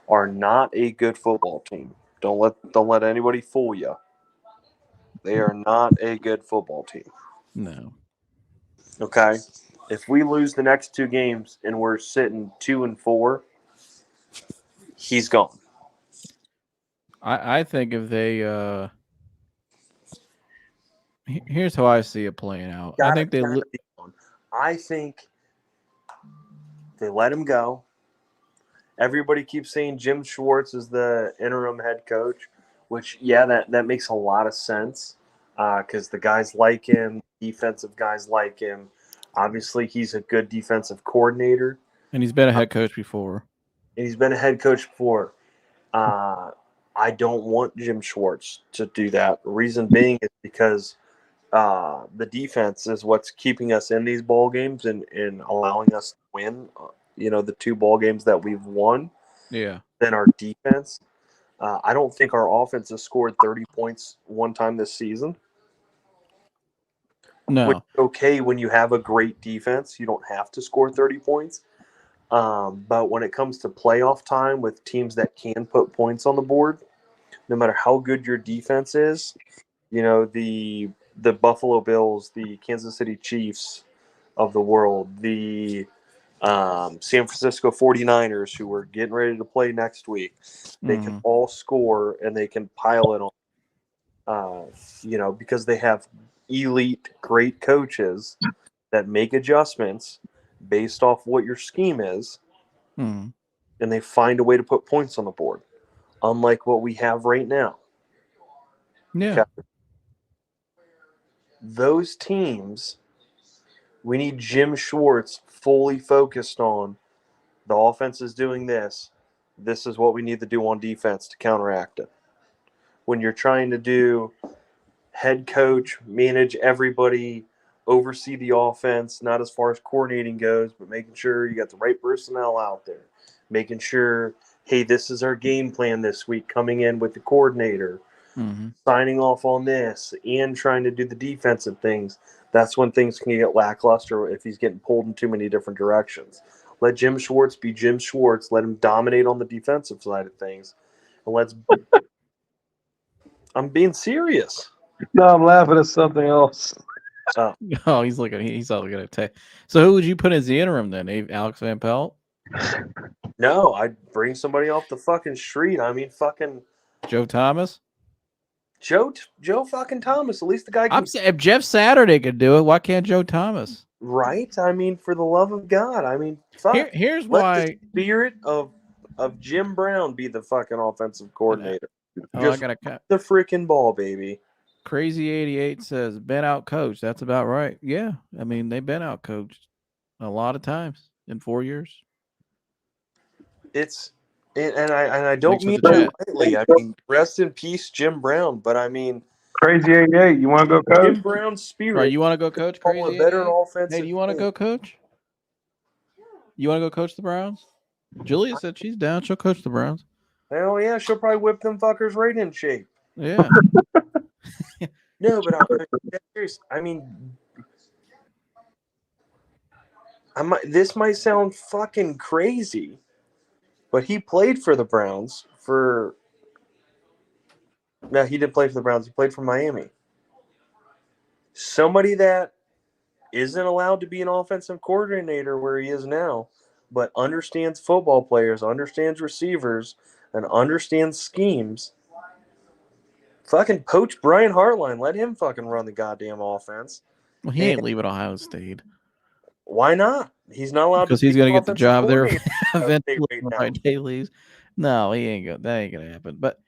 are not a good football team. Don't let anybody fool you. They are not a good football team. No. Okay. If we lose the next two games and we're sitting 2-4, he's gone. I think if they here's how I see it playing out. I think they let him go. Everybody keeps saying Jim Schwartz is the interim head coach, which, that makes a lot of sense because the guys like him, defensive guys like him. Obviously, he's a good defensive coordinator. And he's been a head coach before. I don't want Jim Schwartz to do that. Reason being is because the defense is what's keeping us in these ball games and allowing us to win, the two ball games that we've won. Yeah. Then our defense. I don't think our offense has scored 30 points one time this season. No. Which is okay when you have a great defense. You don't have to score 30 points. But when it comes to playoff time with teams that can put points on the board, no matter how good your defense is, the Buffalo Bills, the Kansas City Chiefs of the world, the San Francisco 49ers, who are getting ready to play next week, they can all score and they can pile it on, because they have elite, great coaches that make adjustments based off what your scheme is, and they find a way to put points on the board, unlike what we have right now. Yeah. Okay. Those teams, we need Jim Schwartz fully focused on the offense is doing this. This is what we need to do on defense to counteract it. When you're trying to do head coach, manage everybody, oversee the offense, not as far as coordinating goes, but making sure you got the right personnel out there, making sure, hey, this is our game plan this week, coming in with the coordinator, signing off on this, and trying to do the defensive things. That's when things can get lackluster if he's getting pulled in too many different directions. Let Jim Schwartz be Jim Schwartz. Let him dominate on the defensive side of things. And I'm being serious. No, I'm laughing at something else. Oh, he's looking at tech. So who would you put as the interim then? Alex Van Pelt? No, I'd bring somebody off the fucking street. I mean, fucking Joe Thomas? Joe fucking Thomas. At least the guy can. I'm saying if Jeff Saturday could do it, why can't Joe Thomas? Right? I mean, for the love of God. I mean, fuck. Here's Let why. the spirit of Jim Brown be the fucking offensive coordinator. I got to the freaking ball, baby. Crazy 88 says been outcoached. That's about right. Yeah, I mean they've been outcoached a lot of times in 4 years. And I don't mean that lightly. I mean, rest in peace, Jim Brown. But I mean, Crazy 88, you want to go coach? Jim Brown's spirit. Right, you want to go coach? Crazy a better offensive. Hey, do you want to go coach? You want to go coach the Browns? Julia said she's down. She'll coach the Browns. Hell yeah, she'll probably whip them fuckers right in shape. Yeah. No, but I'm serious. I mean, this might sound fucking crazy, but he played for the Browns No, he didn't play for the Browns. He played for Miami. Somebody that isn't allowed to be an offensive coordinator where he is now, but understands football players, understands receivers, and understands schemes. Fucking poach Brian Hartline. Let him fucking run the goddamn offense. Well, he ain't leaving Ohio State. Why not? He's not allowed because he's going to get the job there eventually. Right, day leaves. No, he ain't going. That ain't going to happen. But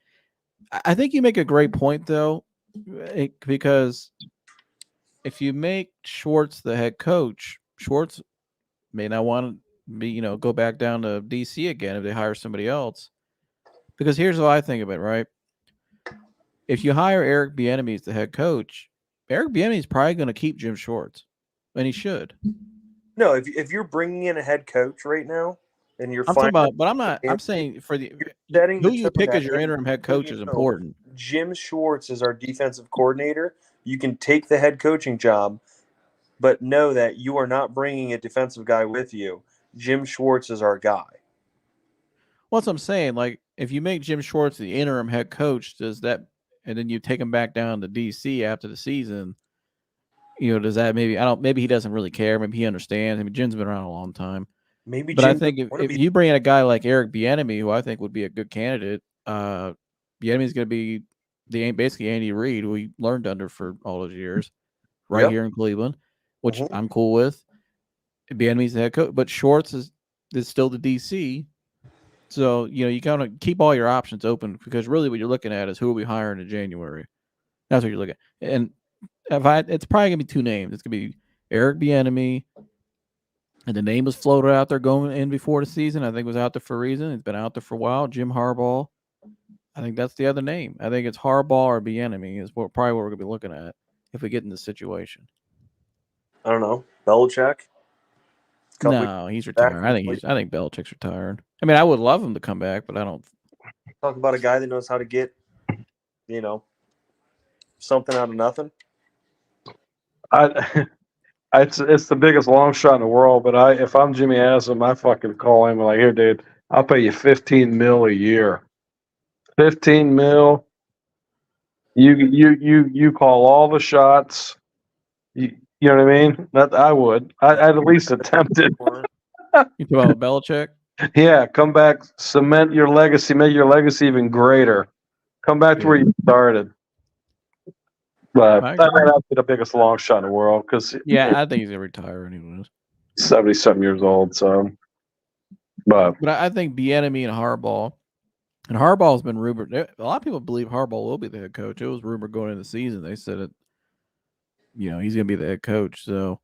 I think you make a great point, though, because if you make Schwartz the head coach, Schwartz may not want to be, go back down to DC again if they hire somebody else. Because here's what I think of it, right? If you hire Eric Bieniemy as the head coach, Eric Bieniemy is probably going to keep Jim Schwartz, and he should. No, if you're bringing in a head coach right now, and you're talking about, but I'm not. I'm saying for the who you pick as your interim head coach is important. Jim Schwartz is our defensive coordinator. You can take the head coaching job, but know that you are not bringing a defensive guy with you. Jim Schwartz is our guy. Well, that's what I'm saying. Like, if you make Jim Schwartz the interim head coach, does that, and then you take him back down to DC after the season? Does that maybe he doesn't really care. Maybe he understands. I mean, Jim's been around a long time. Maybe, but I think if you bring in a guy like Eric Bieniemy, who I think would be a good candidate, Bieniemy's going to be basically Andy Reid, who we learned under for all those years, here in Cleveland, which I'm cool with. Bieniemy's the head coach, but Schwartz is still the DC. So you kind of keep all your options open because really what you're looking at is who are we hiring in January. That's what you're looking at, and it's probably gonna be two names. It's gonna be Eric Bieniemy, and the name was floated out there going in before the season. I think it was out there for a reason. It's been out there for a while. Jim Harbaugh. I think that's the other name. I think it's Harbaugh or Bieniemy is probably what we're gonna be looking at if we get in this situation. I don't know. Belichick. No, he's retired. I think Belichick's retired. I mean, I would love him to come back, but I don't. Talk about a guy that knows how to get, something out of nothing. It's the biggest long shot in the world, but if I'm Jimmy Haslam, I fucking call him like, here, dude, I'll pay you $15 million a year. $15 million. You call all the shots. You know what I mean? I would. I'd at least attempt it. You talk about Belichick? Yeah, come back, cement your legacy, make your legacy even greater. Come back to where you started. But I that agree. might not be the biggest long shot in the world because Yeah, I think he's gonna retire anyways. 70-something years old. So, but But I think Bieniemy and Harbaugh, and Harbaugh's been rumored. A lot of people believe Harbaugh will be the head coach. It was rumored going into the season. They said it. He's gonna be the head coach. So,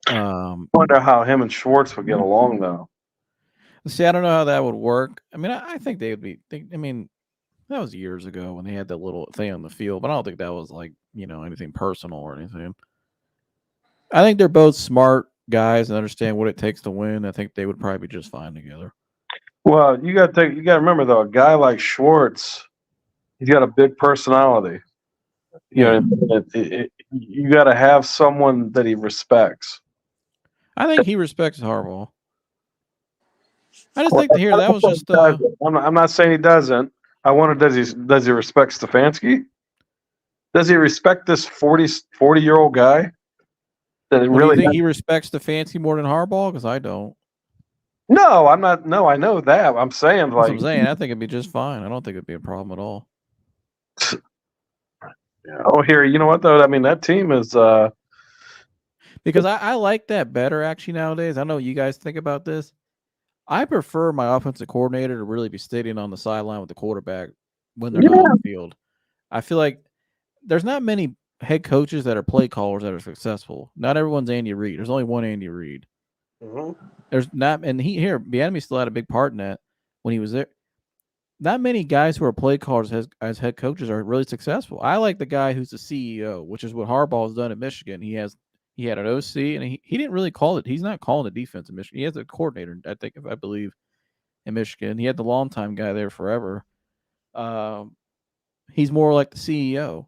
I wonder how him and Schwartz would get along though. see, I don't know how that would work. I mean, I think they would be. I mean, that was years ago when they had that little thing on the field, but I don't think that was like anything personal or anything. I think they're both smart guys and understand what it takes to win. I think they would probably be just fine together. Well, you got to remember though, a guy like Schwartz, he's got a big personality. Yeah. You got to have someone that he respects. I think he respects Harbaugh. I just think to hear that was just. I'm not saying he doesn't. I wonder, does he respect Stefanski? Does he respect this 40-year-old guy? That Do you think he respects Stefanski more than Harbaugh? Because I don't. No, I'm not. No, I know that. I'm saying That's what I'm saying. I think it'd be just fine. I don't think it'd be a problem at all. Oh, here, you know what though? I mean, that team is. Because I like that better actually nowadays. I know you guys think about this. I prefer my offensive coordinator to really be sitting on the sideline with the quarterback when they're not on the field. I feel like there's not many head coaches that are play callers that are successful. Not everyone's Andy Reid. There's only one Andy Reid. Mm-hmm. There's not, and Bieniemy still had a big part in that when he was there. Not many guys who are play callers as head coaches are really successful. I like the guy who's the CEO, which is what Harbaugh has done at Michigan. He had an OC, and he didn't really call it. He's not calling the defense in Michigan. He has a coordinator, I believe, in Michigan. He had the longtime guy there forever. He's more like the CEO.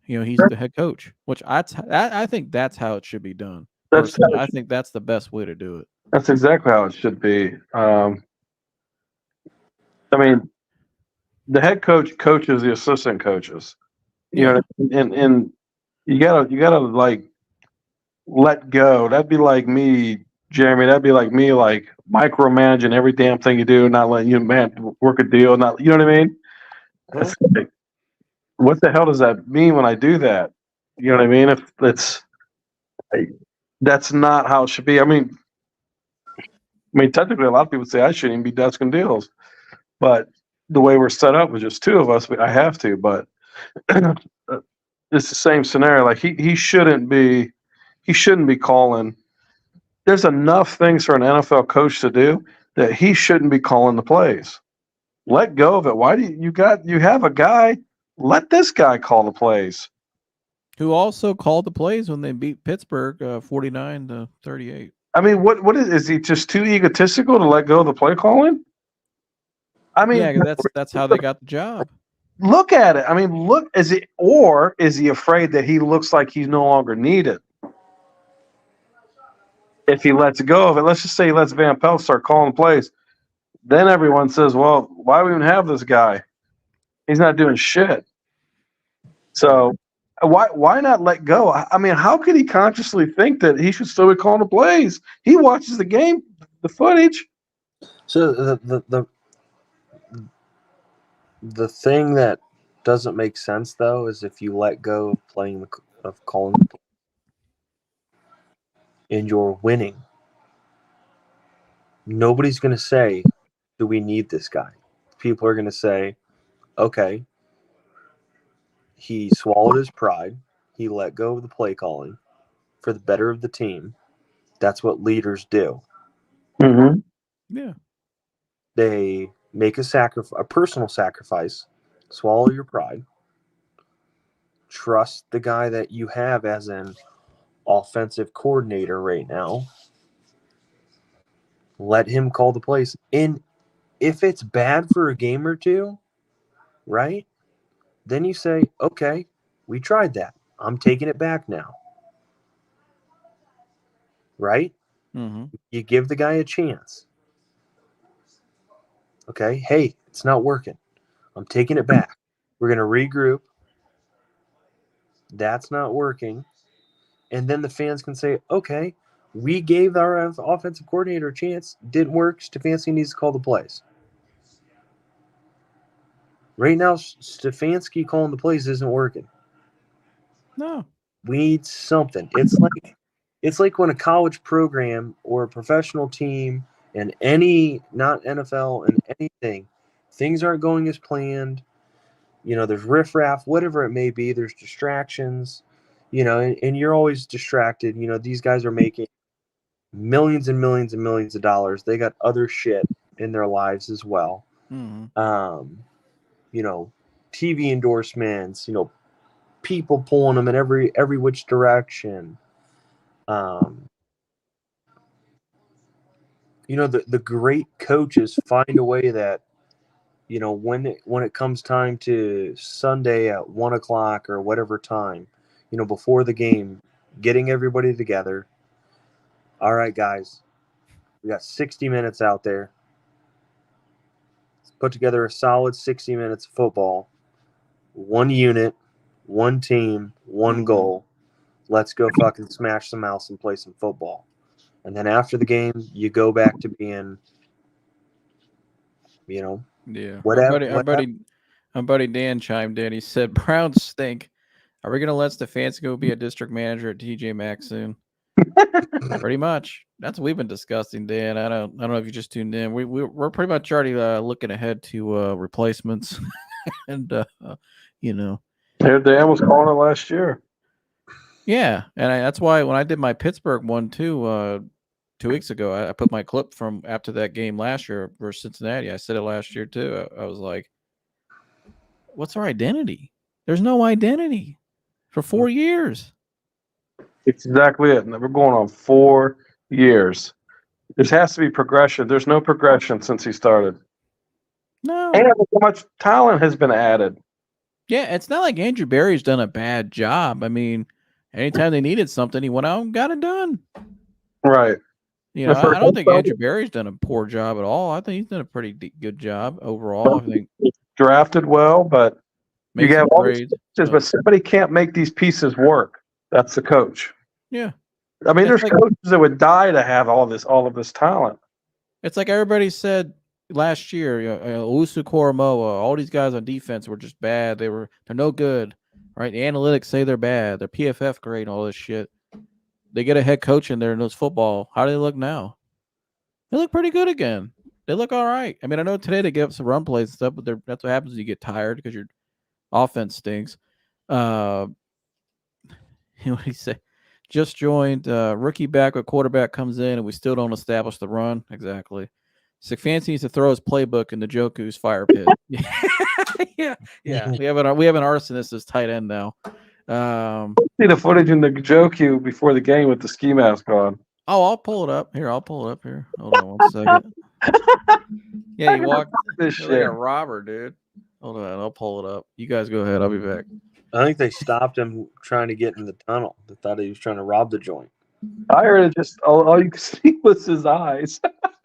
He's the head coach, which I think that's how it should be done. Personally, I think that's the best way to do it. That's exactly how it should be. I mean, the head coach coaches the assistant coaches. And you gotta like let go. That'd be like me, Jeremy. That'd be like me, like micromanaging every damn thing you do, not letting you work a deal. Not, you know what I mean? It's like, what the hell does that mean when I do that? You know what I mean? If that's not how it should be. I mean, technically, a lot of people say I shouldn't even be desking deals, but the way we're set up with just two of us, I have to. But it's the same scenario. Like he shouldn't be calling. There's enough things for an NFL coach to do that he shouldn't be calling the plays. Let go of it. Why do you have a guy? Let this guy call the plays. Who also called the plays when they beat Pittsburgh 49-38. I mean, what is he just too egotistical to let go of the play calling? I mean, yeah, that's how they got the job. Look at it. I mean, is he afraid that he looks like he's no longer needed? If he lets go of it, let's just say he lets Van Pelt start calling plays, then everyone says, well, why do we even have this guy? He's not doing shit. So why not let go? I mean, how could he consciously think that he should still be calling the plays? He watches the game, the footage. So the thing that doesn't make sense though is if you let go of calling and you're winning, nobody's going to say, do we need this guy? People are going to say, okay, he swallowed his pride. He let go of the play calling for the better of the team. That's what leaders do. Mm-hmm. Yeah. They make a personal sacrifice, swallow your pride, trust the guy that you have as an offensive coordinator right now, let him call the plays. And if it's bad for a game or two, right, then you say, okay, we tried that. I'm taking it back now. Right? Mm-hmm. You give the guy a chance. Okay, hey, it's not working. I'm taking it back. We're going to regroup. That's not working. And then the fans can say, okay, We gave our offensive coordinator a chance. Didn't work. Stefanski needs to call the plays. Right now, Stefanski calling the plays isn't working. No. We need something. It's like when a college program or a professional team and any, not NFL and anything, things aren't going as planned. There's riffraff, whatever it may be. There's distractions, and you're always distracted. These guys are making millions and millions and millions of dollars. They got other shit in their lives as well. Mm-hmm. TV endorsements, people pulling them in every which direction. The great coaches find a way that, when it comes time to Sunday at 1:00 or whatever time, before the game, getting everybody together. All right, guys, we got 60 minutes out there. Let's put together a solid 60 minutes of football. One unit, one team, one goal. Let's go fucking smash some house and play some football. And then after the game, you go back to being, whatever. Our buddy Dan chimed in. He said, "Browns stink. Are we going to let Stefanski go be a district manager at TJ Maxx soon?" Pretty much. That's what we've been discussing, Dan. I don't know if you just tuned in. We're pretty much already looking ahead to replacements, and Dan was calling it last year. Yeah, and that's why when I did my Pittsburgh one too, 2 weeks ago, I put my clip from after that game last year versus Cincinnati. I said it last year too. I was like, "What's our identity? There's no identity for 4 years." It's exactly it. We're going on 4 years. There has to be progression. There's no progression since he started. No. And so much talent has been added. Yeah, it's not like Andrew Berry's done a bad job. I mean, anytime they needed something, he went out and got it done. Right. I don't think Andrew Berry's done a poor job at all. I think he's done a pretty good job overall. I think drafted well, but you have all these pieces, but somebody can't make these pieces work. That's the coach. Yeah. I mean, there's coaches that would die to have all of this talent. It's like everybody said last year, Owusu Koromoa, all these guys on defense were just bad. They're no good, right? The analytics say they're bad. Their PFF grade and all this shit. They get a head coach in there and knows football. How do they look now? They look pretty good again. They look all right. I mean, I know today they give up some run plays and stuff, but that's what happens when you get tired because your offense stinks. What did he say? Just joined. Rookie backup quarterback comes in, and we still don't establish the run. Exactly. Stefanski needs to throw his playbook in the Joku's fire pit. Yeah. We have an arsonist as tight end now. See the footage in the Joku before the game with the ski mask on. Oh, I'll pull it up here. Hold on 1 second. Yeah, he walked this like shit. a robber, dude. Hold on, I'll pull it up. You guys go ahead. I'll be back. I think they stopped him trying to get in the tunnel. They thought he was trying to rob the joint. I heard it just all you could see was his eyes.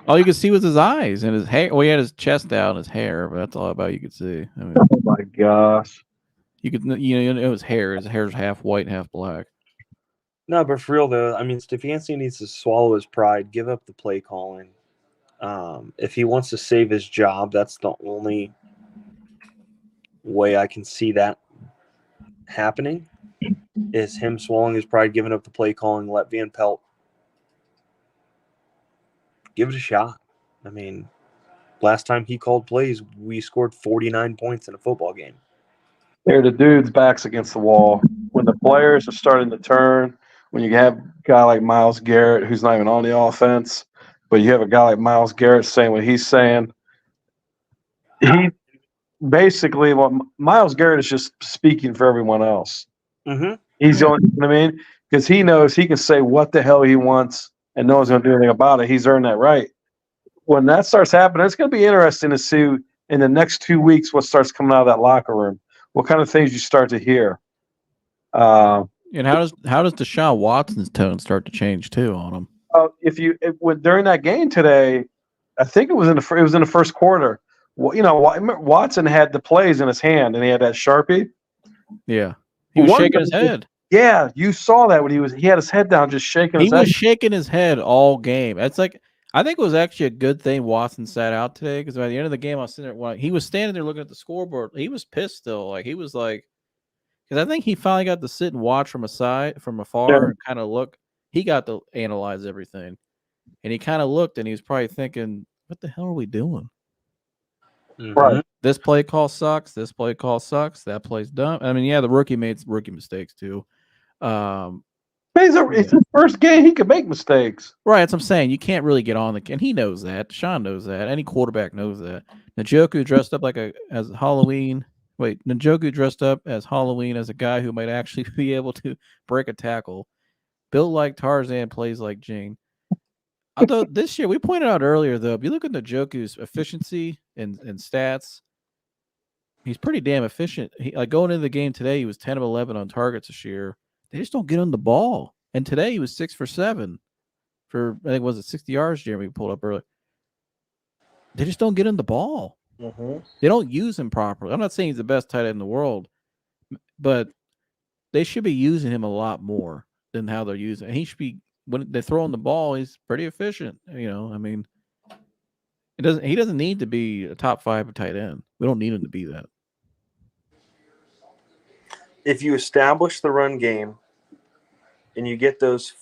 All you could see was his eyes and his hair. Well, he had his chest out and his hair, but that's all about you could see. I mean, oh my gosh! You could, his hair. His hair's half white, half black. No, but for real though, I mean, Stefanski needs to swallow his pride, give up the play calling. If he wants to save his job, that's the only way I can see that happening. Is him swallowing his pride, giving up the play calling, let Van Pelt give it a shot. I mean, last time he called plays, we scored 49 points in a football game. They're the dude's back's against the wall. When the players are starting to turn, when you have a guy like Myles Garrett who's not even on the offense, but you have a guy like Myles Garrett saying what he's saying, he basically, Myles Garrett is just speaking for everyone else. Mm-hmm. He's the only, you know what I mean? Because he knows he can say what the hell he wants and no one's going to do anything about it. He's earned that right. When that starts happening, it's going to be interesting to see in the next 2 weeks what starts coming out of that locker room. What kind of things you start to hear. And how does Deshaun Watson's tone start to change too on him? During that game today, I think it was in the first quarter. Watson had the plays in his hand and he had that Sharpie. Yeah, he was shaking his head. Yeah, you saw that when he had his head down, just shaking He his head. was shaking his head all game. It's like I think it was actually a good thing Watson sat out today because by the end of the game, I was sitting there. Well, he was standing there looking at the scoreboard. He was pissed still. Like he was like, because I think he finally got to sit and watch from afar, and kind of look. He got to analyze everything, and he kind of looked, and he was probably thinking, "What the hell are we doing? Right. This play call sucks. This play call sucks. That play's dumb." I mean, yeah, the rookie made rookie mistakes too. It's his first game. He could make mistakes. Right, that's what I'm saying. You can't really get on and he knows that. Deshaun knows that. Any quarterback knows that. Njoku dressed up as Halloween. Wait, Njoku dressed up as Halloween as a guy who might actually be able to break a tackle. Built like Tarzan, plays like Jane. Although this year, we pointed out earlier, though, if you look at Njoku's efficiency and stats, he's pretty damn efficient. Like going into the game today, he was 10 of 11 on targets this year. They just don't get him the ball. And today he was 6 for 7 for, I think, was it 60 yards, Jeremy pulled up earlier. They just don't get him the ball. Mm-hmm. They don't use him properly. I'm not saying he's the best tight end in the world, but they should be using him a lot more than how they're using him. He should be, when they throw him the ball, he's pretty efficient. You know, I mean, he doesn't need to be a top 5 tight end. We don't need him to be that. If you establish the run game and you get those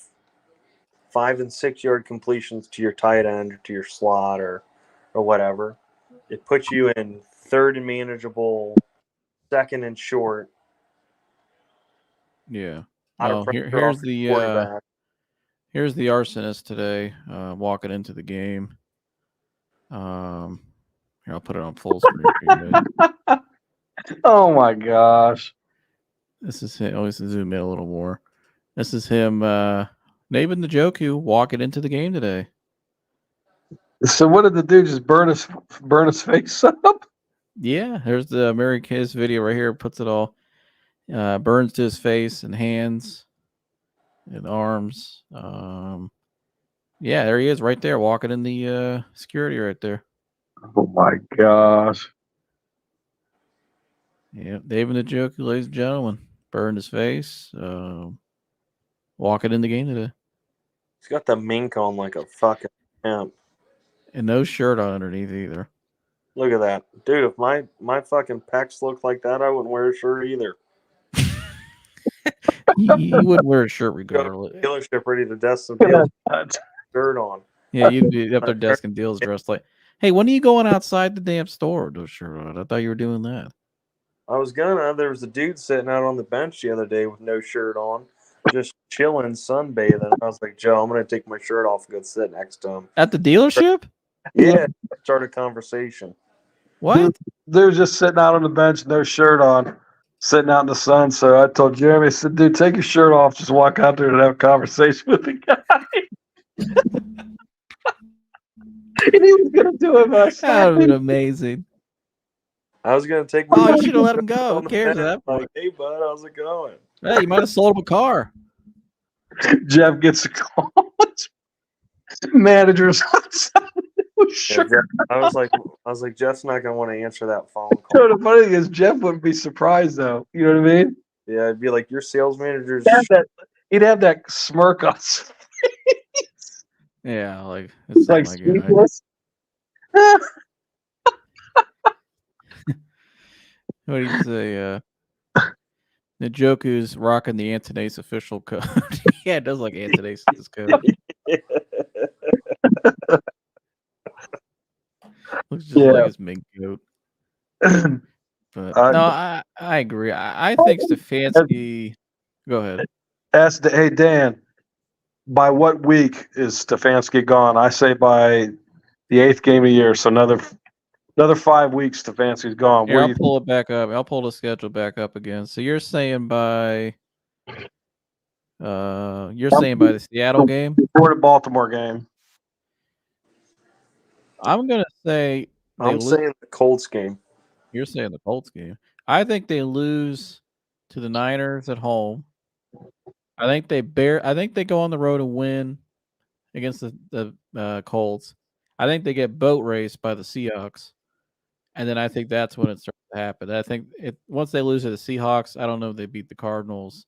5 and 6 yard completions to your tight end or to your slot or whatever, it puts you in third and manageable, second and short. Yeah. Out of Here's the arsonist today, walking into the game. Here, I'll put it on full screen for you guys. Oh my gosh. This is him. Oh, let's zoom in a little more. This is him, Nabin Njoku walking into the game today. So what did the dude just burn his face up? Yeah, there's the Mary Kiss video right here. Puts it all, burns to his face and hands and arms. Yeah, there he is right there walking in the security right there. Oh my gosh. Yeah, David Njoku, ladies and gentlemen, burned his face. Walking in the game today. He's got the mink on like a fucking pimp. And no shirt on underneath either. Look at that. Dude, if my fucking pecs looked like that, I wouldn't wear a shirt either. He wouldn't wear a shirt Go to regardless. the dealership ready to desk some deals. Shirt on. Yeah, you'd be up there desking deals dressed like, hey, when are you going outside the damn store with no shirt on? I thought you were doing that. I was gonna. There was a dude sitting out on the bench the other day with no shirt on, just chilling, sunbathing. I was like, Joe, I'm gonna take my shirt off and go sit next to him. At the dealership? Yeah, start a conversation. What? They're just sitting out on the bench, no shirt on, sitting out in the sun. So I told Jeremy, I said, dude, take your shirt off, just walk out there and have a conversation with the guy. And he was gonna do it, but That would have been amazing. I was gonna take. Oh, you should have let him go. Who cares at that point? Like, hey, bud, how's it going? Hey, you might have sold him a car. Jeff gets a call. Manager's outside. Yeah, Jeff, I was like, Jeff's not gonna want to answer that phone call. So the funny thing is, Jeff wouldn't be surprised though. You know what I mean? Yeah, I'd be like, your sales manager's. He'd have that smirk on his face. Yeah, like it's Like not my guy. speechless. What do you say? Njoku's rocking the Antonace official code. Yeah, it does like Antonace's code. Looks just like his mink coat. But no, I agree. I think Stefanski. Go ahead. Hey Dan, by what week is Stefanski gone? I say by the 8th game of the year. So another 5 weeks, Stefanski's gone. Here, I'll pull it back up. I'll pull the schedule back up again. So you're saying by the Seattle game? Before the Baltimore game. I'm gonna say saying the Colts game. You're saying the Colts game. I think they lose to the Niners at home. I think they go on the road and win against the Colts. I think they get boat raced by the Seahawks. And then I think that's when it starts to happen. I think once they lose to the Seahawks, I don't know if they beat the Cardinals.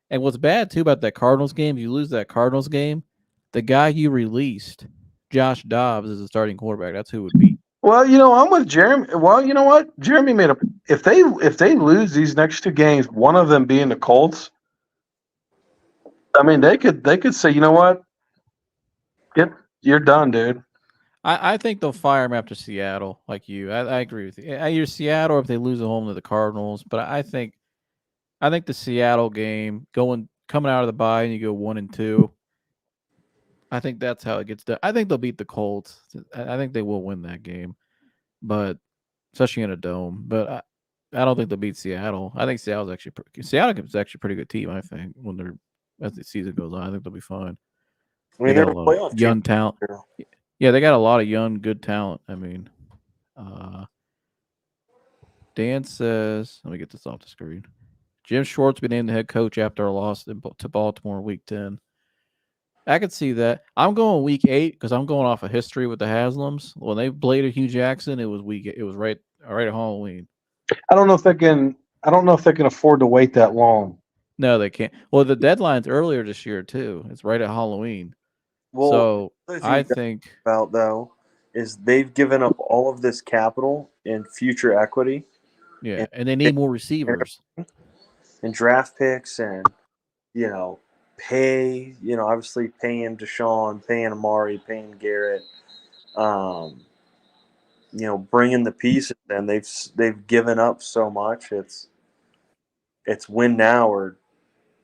And what's bad too about that Cardinals game, you lose that Cardinals game, the guy you released, Josh Dobbs, is the starting quarterback. That's who would beat. Well, I'm with Jeremy. Well, you know what? Jeremy made a. If they lose these next two games, one of them being the Colts, I mean, they could say, you know what? You're done, dude. I think they'll fire him after Seattle, like you. I agree with you. Either Seattle or if they lose at home to the Cardinals. But I think the Seattle game, coming out of the bye and you go 1-2. I think that's how it gets done. I think they'll beat the Colts. I think they will win that game, but especially in a dome. But I don't think they'll beat Seattle. I think Seattle's actually a pretty good team. I think as the season goes on, I think they'll be fine. I mean, They got they're a lot playoff of young team. talent. Yeah, they got a lot of young, good talent. I mean, Dan says, let me get this off the screen. Jim Schwartz been named the head coach after a loss to Baltimore Week 10. I could see that. I'm going Week 8 because I'm going off of history with the Haslams. When they bladed Hugh Jackson, it was right at Halloween. I don't know if they can afford to wait that long. No, they can't. Well, the deadline's earlier this year too. It's right at Halloween. Well, So the I thing think about though is they've given up all of this capital and future equity. Yeah, and they need more receivers and draft picks, and pay. Obviously paying Deshaun, paying Amari, paying Garrett. Bringing the pieces, and they've given up so much. It's win now or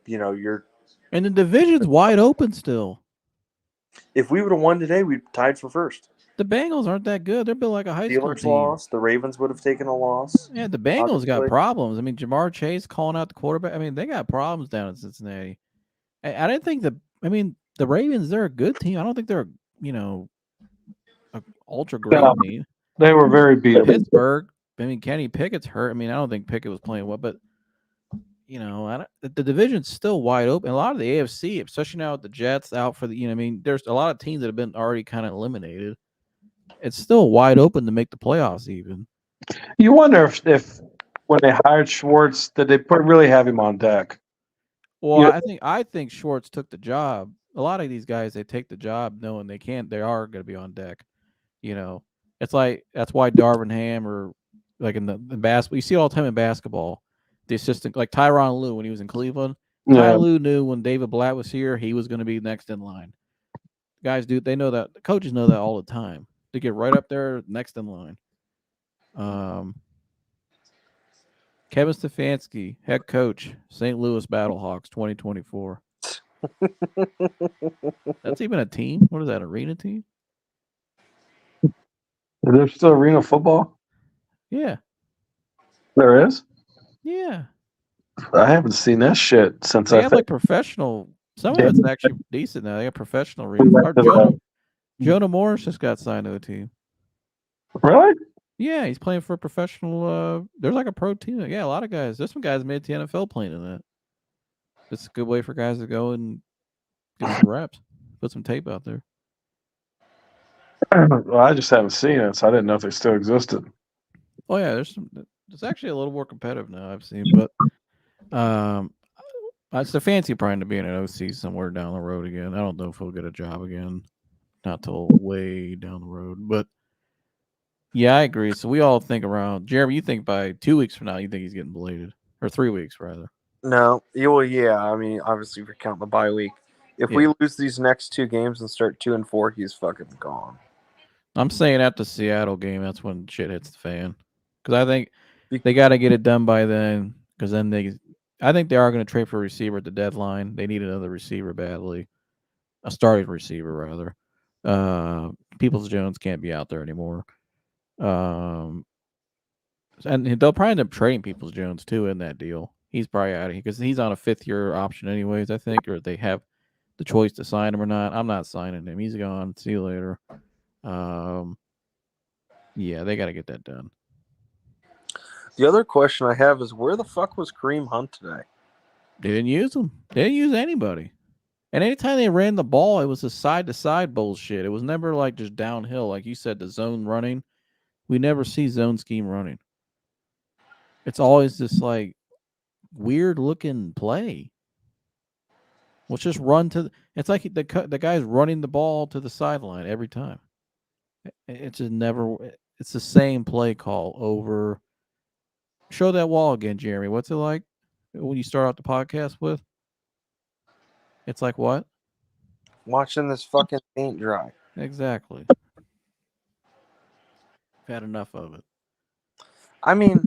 you're. And the division's wide open still. If we would have won today, we'd tied for first. The Bengals aren't that good. They're built like a high school Steelers team. lost. The Ravens would have taken a loss. Yeah, the Bengals got problems. I mean, Jamar Chase calling out the quarterback. I mean, they got problems down in Cincinnati. I didn't think the Ravens, they're a good team. I don't think they're a ultra great team. They were very beatable. Pittsburgh. I mean, Kenny Pickett's hurt. I mean, I don't think Pickett was playing well, but the division's still wide open. A lot of the AFC, especially now with the Jets out for the, there's a lot of teams that have been already kind of eliminated. It's still wide open to make the playoffs even. You wonder if when they hired Schwartz, did they really have him on deck? Well, I think Schwartz took the job. A lot of these guys, they take the job knowing they are going to be on deck. It's like that's why Darvin Ham or like in basketball, you see it all the time in basketball. The assistant, like Tyronn Lue when he was in Cleveland, Ty Lue knew when David Blatt was here, he was going to be next in line. Guys they know that. The coaches know that all the time. They get right up there next in line. Kevin Stefanski, head coach, St. Louis Battlehawks 2024. That's even a team? What is that, arena team? Is there still arena football? Yeah. There is? Yeah. I haven't seen that shit since they have like professional. Some of it's actually decent now. They got professional arena. Jonah Morris just got signed to the team. Really? Yeah, he's playing for a professional. There's like a pro team. Yeah, a lot of guys. There's some guys made the NFL playing in that. It's a good way for guys to go and get some reps, put some tape out there. Well, I just haven't seen it, so I didn't know if they still existed. Oh yeah, it's actually a little more competitive now. I've seen, but it's a fancy prime to be in an OC somewhere down the road again. I don't know if he'll get a job again, not till way down the road, but. Yeah, I agree. So we all think around Jeremy. You think by 2 weeks from now, you think he's getting bladed, or 3 weeks rather? No, yeah. I mean, obviously, if you're counting the bye week, if we lose these next two games and start 2-4, he's fucking gone. I'm saying at the Seattle game, that's when shit hits the fan. Because I think they got to get it done by then. Because then I think they are going to trade for a receiver at the deadline. They need another receiver badly, a starting receiver rather. Peoples-Jones can't be out there anymore. And they'll probably end up trading Peoples-Jones too in that deal. He's probably out of here because he's on a 5th-year option anyways, I think, or they have the choice to sign him or not. I'm not signing him. He's gone. See you later. Yeah, they got to get that done. The other question I have is where the fuck was Kareem Hunt today? They didn't use him. They didn't use anybody. And anytime they ran the ball, it was a side-to-side bullshit. It was never like just downhill. Like you said, the zone running. We never see zone scheme running. It's always this like weird looking play. Let's just run to. It's like the guy's running the ball to the sideline every time. It's just never. It's the same play call over. Show that wall again, Jeremy. What's it like when you start out the podcast with? It's like what? Watching this fucking paint dry. Exactly. I've had enough of it. I mean,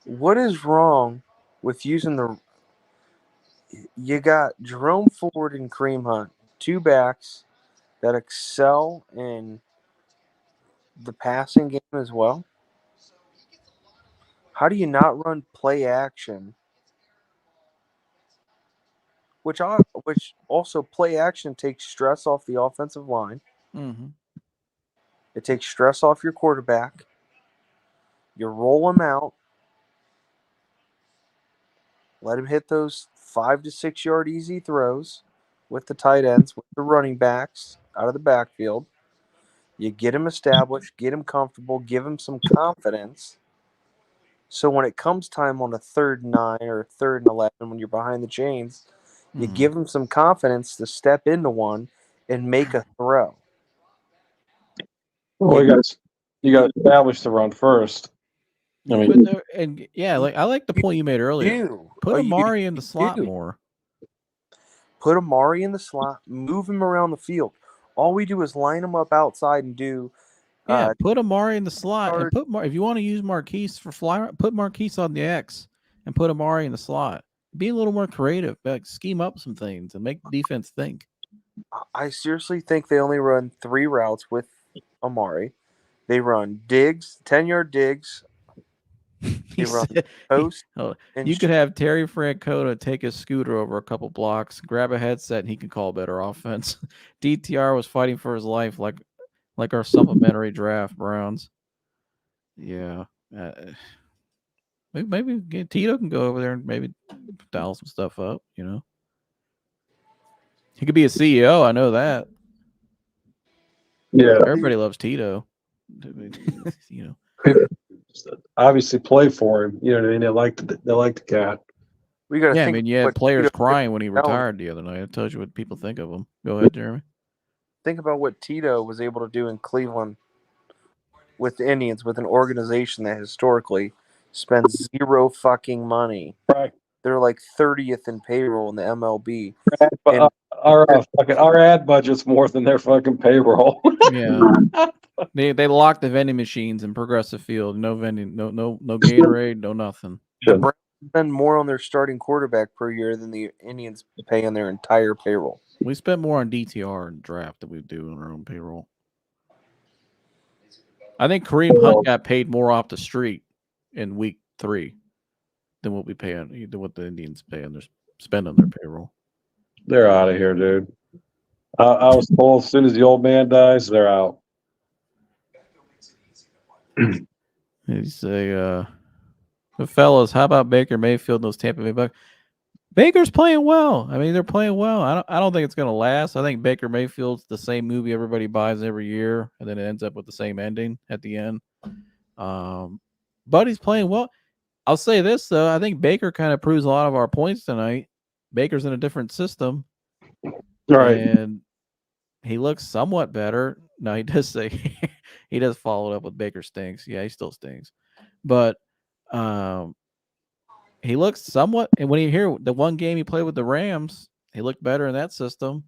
what is wrong with using the? You got Jerome Ford and Kareem Hunt, two backs that excel in the passing game as well. How do you not run play action? Which also play action takes stress off the offensive line. Mm-hmm. It takes stress off your quarterback. You roll him out. Let him hit those 5 to 6 yard easy throws with the tight ends, with the running backs out of the backfield. You get him established, get him comfortable, give him some confidence. So when it comes time on a 3rd and 9 or 3rd and 11, when you're behind the chains, you give him some confidence to step into one and make a throw. Well, you got to establish the run first. I mean, like I like the point you made earlier. Put Amari in the slot more. Put Amari in the slot. Move him around the field. All we do is line him up outside and do. Put Amari in the slot and if you want to use Marquise for fly, put Marquise on the X and put Amari in the slot. Be a little more creative. Like scheme up some things and make the defense think. I seriously think they only run 3 routes with Amari. They run digs, 10-yard digs. They run post. You could have Terry Francona take his scooter over a couple blocks, grab a headset, and he can call better offense. DTR was fighting for his life like our supplementary draft Browns. Yeah. Maybe Tito can go over there and maybe dial some stuff up, you know. He could be a CEO, I know that. Yeah. Everybody loves Tito. You know. Obviously play for him. You know what I mean? They like the cat. We got to think. I mean, you had players crying when he retired the other night. It tells you what people think of him. Go ahead, Jeremy. Think about what Tito was able to do in Cleveland with the Indians, with an organization that historically spends zero fucking money. Right. They're like 30th in payroll in the MLB. But our ad budget's more than their fucking payroll. Yeah. They locked the vending machines in Progressive Field. No vending, no Gatorade, no nothing. The Browns spend more on their starting quarterback per year than the Indians pay on their entire payroll. We spent more on DTR and draft than we do on our own payroll. I think Kareem Hunt got paid more off the street in week 3 than what we pay on than what the Indians pay on their spend on their payroll. They're out of here, dude. I was told as soon as the old man dies, they're out. You say, fellas, how about Baker Mayfield and those Tampa Bay Bucks? Baker's playing well. I mean, they're playing well. I don't think it's going to last. I think Baker Mayfield's the same movie everybody buys every year, and then it ends up with the same ending at the end. But he's playing well. I'll say this, though. I think Baker kind of proves a lot of our points tonight. Baker's in a different system. Right. And he looks somewhat better. Now, he does say he does follow it up with Baker stinks. Yeah, he still stinks. But he looks somewhat, and when you hear the one game he played with the Rams, he looked better in that system.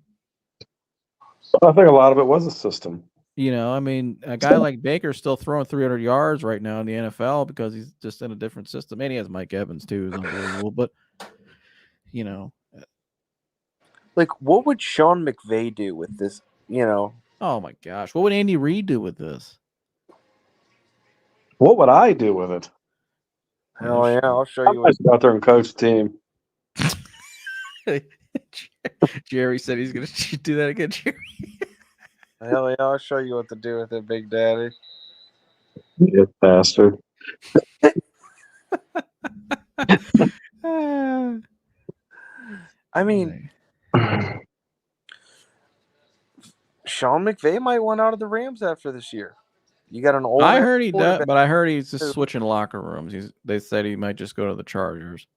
I think a lot of it was a system. You know, I mean, a guy like Baker's still throwing 300 yards right now in the NFL because he's just in a different system. And he has Mike Evans, too, who's unbelievable. But, you know. Like, what would Sean McVay do with this, you know? Oh, my gosh. What would Andy Reid do with this? What would I do with it? Hell yeah, I'll show you. I go out there and coach the team. Jerry said he's going to do that again, Jerry. Hell yeah, I'll show you what to do with it, Big Daddy. You bastard. I mean, Sean McVay might want out of the Rams after this year. You got an old. I heard he does, but I heard he's just switching locker rooms. They said he might just go to the Chargers.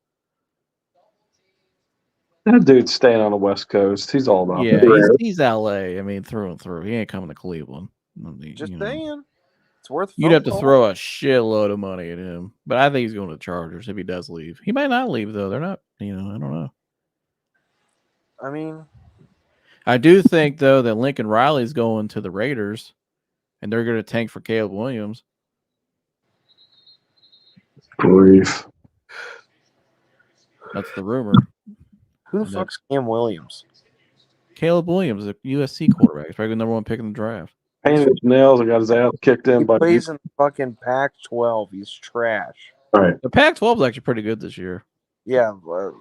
That dude's staying on the West Coast. He's all about Yeah, that. he's LA. I mean, through and through. He ain't coming to Cleveland. Just You know. saying, it's worth. You'd phone have to call. throw a shitload of money at him. But I think he's going to the Chargers if he does leave. He might not leave, though. They're not, I don't know. I mean, I do think, though, that Lincoln Riley's going to the Raiders, and they're going to tank for Caleb Williams. Grief. That's the rumor. who the fuck's Cam Williams? Caleb Williams, the USC quarterback. He's probably the number one pick in the draft. Painted his nails and got his ass kicked in He by plays in the fucking Pac-12. He's trash. Right. The Pac-12 is actually pretty good this year. Yeah,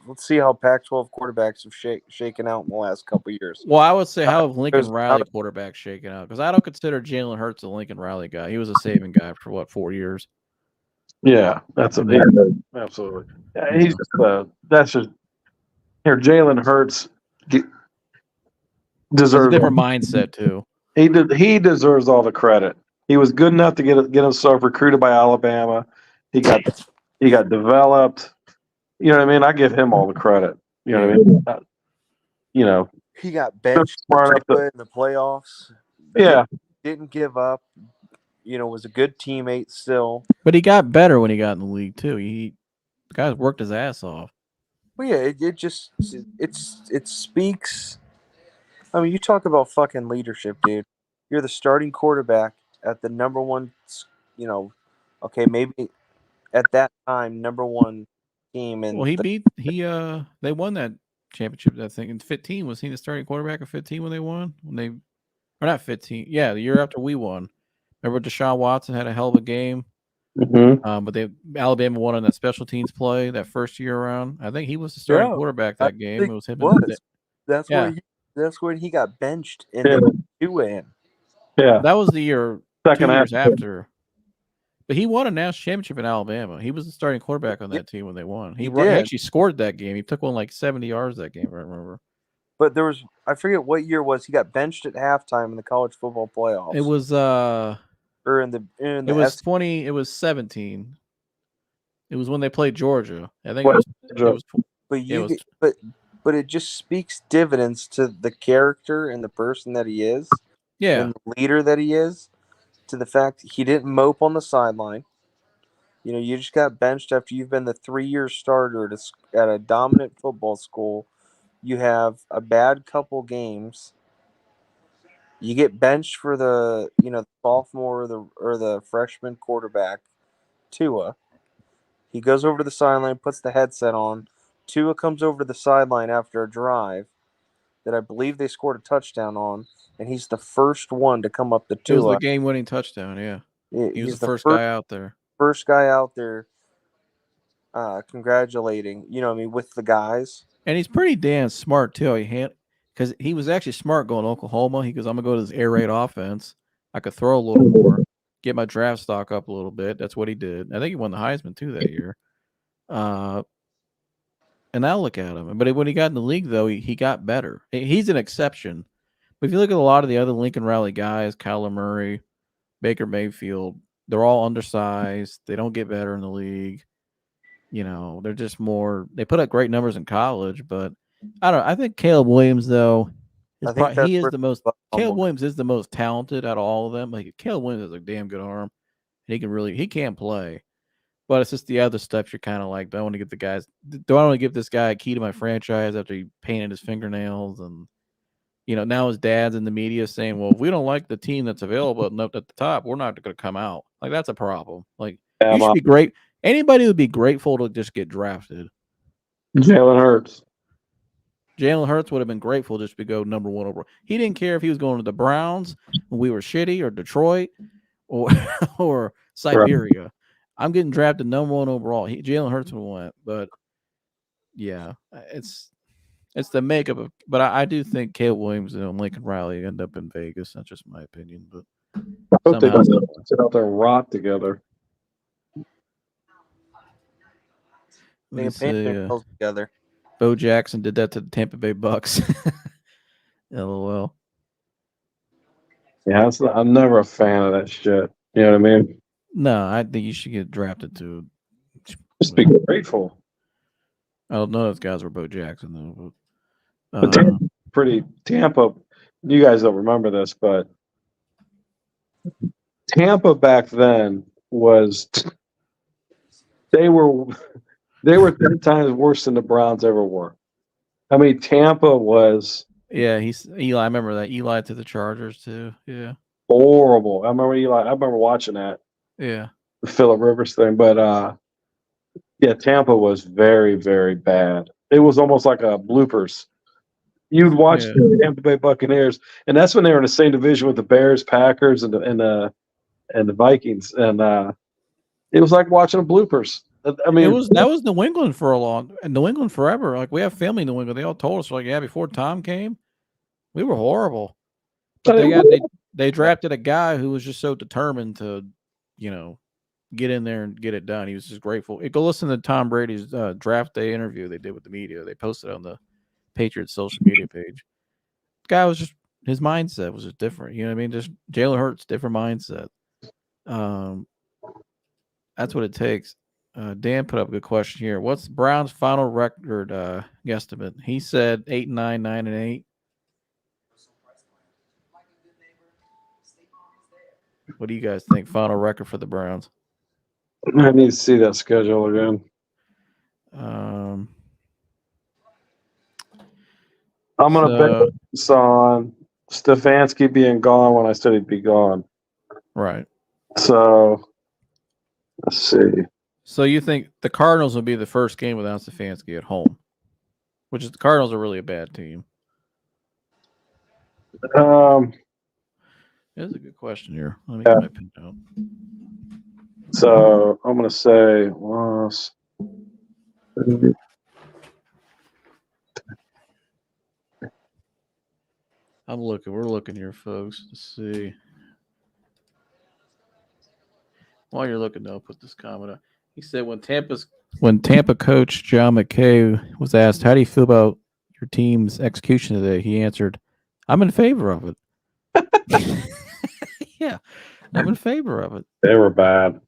let's see how Pac-12 quarterbacks have shaken out in the last couple of years. Well, I would say how have Lincoln Riley quarterbacks shaken out? Because I don't consider Jalen Hurts a Lincoln Riley guy. He was a saving guy for 4 years? Yeah, absolutely. Yeah, he's just that's just here. Jalen Hurts deserves a different mindset too. He deserves all the credit. He was good enough to get himself recruited by Alabama. He got developed. You know what I mean? I give him all the credit. You know what I mean? He got benched in the playoffs. Yeah, didn't give up. Was a good teammate still. But he got better when he got in the league too. The guy worked his ass off. Well, yeah, it speaks. I mean, you talk about fucking leadership, dude. You're the starting quarterback at the number one. Okay, maybe at that time number one team. And they won that championship. I think in 15 was he the starting quarterback of 15 when they won? Or not 15? Yeah, the year after we won. Remember Deshaun Watson had a hell of a game. Mm-hmm. But Alabama won on that special teams play that first year around. I think he was the starting quarterback that game. It was him. That's when he got benched and they win. Yeah, that was the year. Second 2 years after. But he won a national championship in Alabama. He was the starting quarterback on that team when they won. He actually scored that game. He took one like 70 yards that game, I remember. But I forget what year it was. He got benched at halftime in the college football playoffs. It was or in the it was 20. It was 17. It was when they played Georgia. I think it was. But it just speaks dividends to the character and the person that he is. Yeah. And the leader that he is. To the fact he didn't mope on the sideline. You just got benched after you've been the 3-year starter at a dominant football school. You have a bad couple games. You get benched for the sophomore or the freshman quarterback, Tua. He goes over to the sideline, puts the headset on. Tua comes over to the sideline after a drive that I believe they scored a touchdown on, and he's the first one to come up to Tua. It was the game-winning touchdown, yeah. He was the first guy out there. First guy out there congratulating, with the guys. And he's pretty damn smart, too. Because he was actually smart going to Oklahoma. He goes, I'm going to go to this air raid offense. I could throw a little more, get my draft stock up a little bit. That's what he did. I think he won the Heisman, too, that year. And now look at him. But when he got in the league, though, he got better. He's an exception. But if you look at a lot of the other Lincoln Riley guys, Kyler Murray, Baker Mayfield, they're all undersized. They don't get better in the league. They're just more. They put up great numbers in college, but I don't know. I think Caleb Williams, though, Caleb Williams is the most talented out of all of them. Like Caleb Williams has a damn good arm. He can play. But it's just the other stuff you're kind of like, do I want to give this guy a key to my franchise after he painted his fingernails? And, now his dad's in the media saying, well, if we don't like the team that's available at the top, we're not going to come out. Like, that's a problem. Like, you should be great. Anybody would be grateful to just get drafted. Jalen Hurts would have been grateful just to go number one overall. He didn't care if he was going to the Browns when we were shitty or Detroit or Siberia. Right. I'm getting drafted number one overall. Jalen Hurts would have went, but yeah, it's the makeup of. But I do think Caleb Williams and Lincoln Riley end up in Vegas. That's just my opinion. But I hope they don't sit out there and rot together. Together. Bo Jackson did that to the Tampa Bay Bucks. LOL. Yeah, I'm never a fan of that shit. You know what I mean? No, I think you should get drafted to. Just be grateful. I don't know if those guys were Bo Jackson though. But Tampa. You guys don't remember this, but Tampa back then was they were 10 times worse than the Browns ever were. I mean, Tampa was Yeah, he's Eli. I remember that Eli to the Chargers too. Yeah, horrible. I remember Eli. I remember watching that yeah, the Phillip Rivers thing, but yeah, Tampa was very, very bad. It was almost like a bloopers. You'd watch yeah. the Tampa Bay Buccaneers, and that's when they were in the same division with the Bears, Packers, and the Vikings, and it was like watching the bloopers. I mean, That was New England for a long, and New England forever. Like we have family in New England. They all told us like, yeah, before Tom came, we were horrible. But they drafted a guy who was just so determined to, get in there and get it done. He was just grateful. Go listen to Tom Brady's draft day interview they did with the media. They posted on the Patriots social media page. The guy was just his mindset was just different. You know what I mean? Just Jalen Hurts, different mindset. That's what it takes. Dan put up a good question here. What's Brown's final record guesstimate? He said 8-9, 9-8. What do you guys think? Final record for the Browns? I need to see that schedule again. I'm going to bet this on Stefanski being gone when I said he'd be gone. Right. So, let's see. So you think the Cardinals will be the first game without Stefanski at home? Which is the Cardinals are really a bad team. That's a good question here. Let me get my pen out. So I'm going to say loss. We're looking here, folks, to see. While you're looking, I'll put this comment up. He said when Tampa coach John McKay was asked, how do you feel about your team's execution today? He answered, I'm in favor of it. Yeah, I'm in favor of it. They were bad.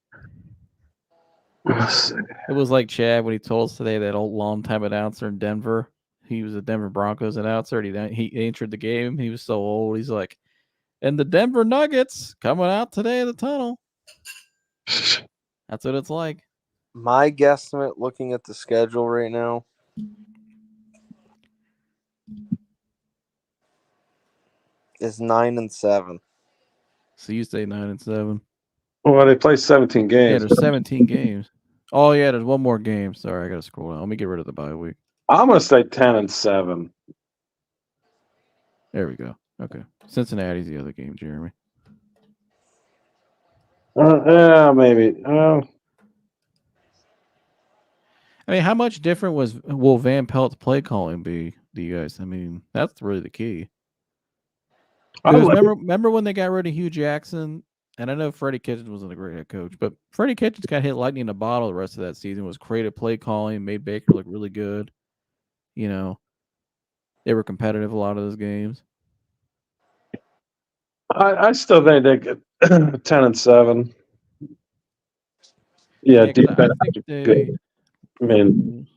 It was like Chad when he told us today, that old longtime announcer in Denver. He was a Denver Broncos announcer. He entered the game. He was so old. He's like, and the Denver Nuggets coming out today of the tunnel. That's what it's like. My guesstimate, looking at the schedule right now, is 9-7. So you say 9-7. Well, they play 17 games. Yeah, there's 17 games. Oh yeah, there's one more game. Sorry, I gotta scroll down. Let me get rid of the bye week. I'm gonna say 10-7. There we go. Okay, Cincinnati's the other game, Jeremy. Yeah, maybe. I mean, how much different will Van Pelt's play calling be? Do you guys? I mean, that's really the key. Remember when they got rid of Hugh Jackson? And I know Freddie Kitchens wasn't a great head coach, but Freddie Kitchens got hit lightning in a bottle the rest of that season. Was creative play calling, made Baker look really good. They were competitive a lot of those games. I still think they get 10-7. Yeah, defense. I think they win,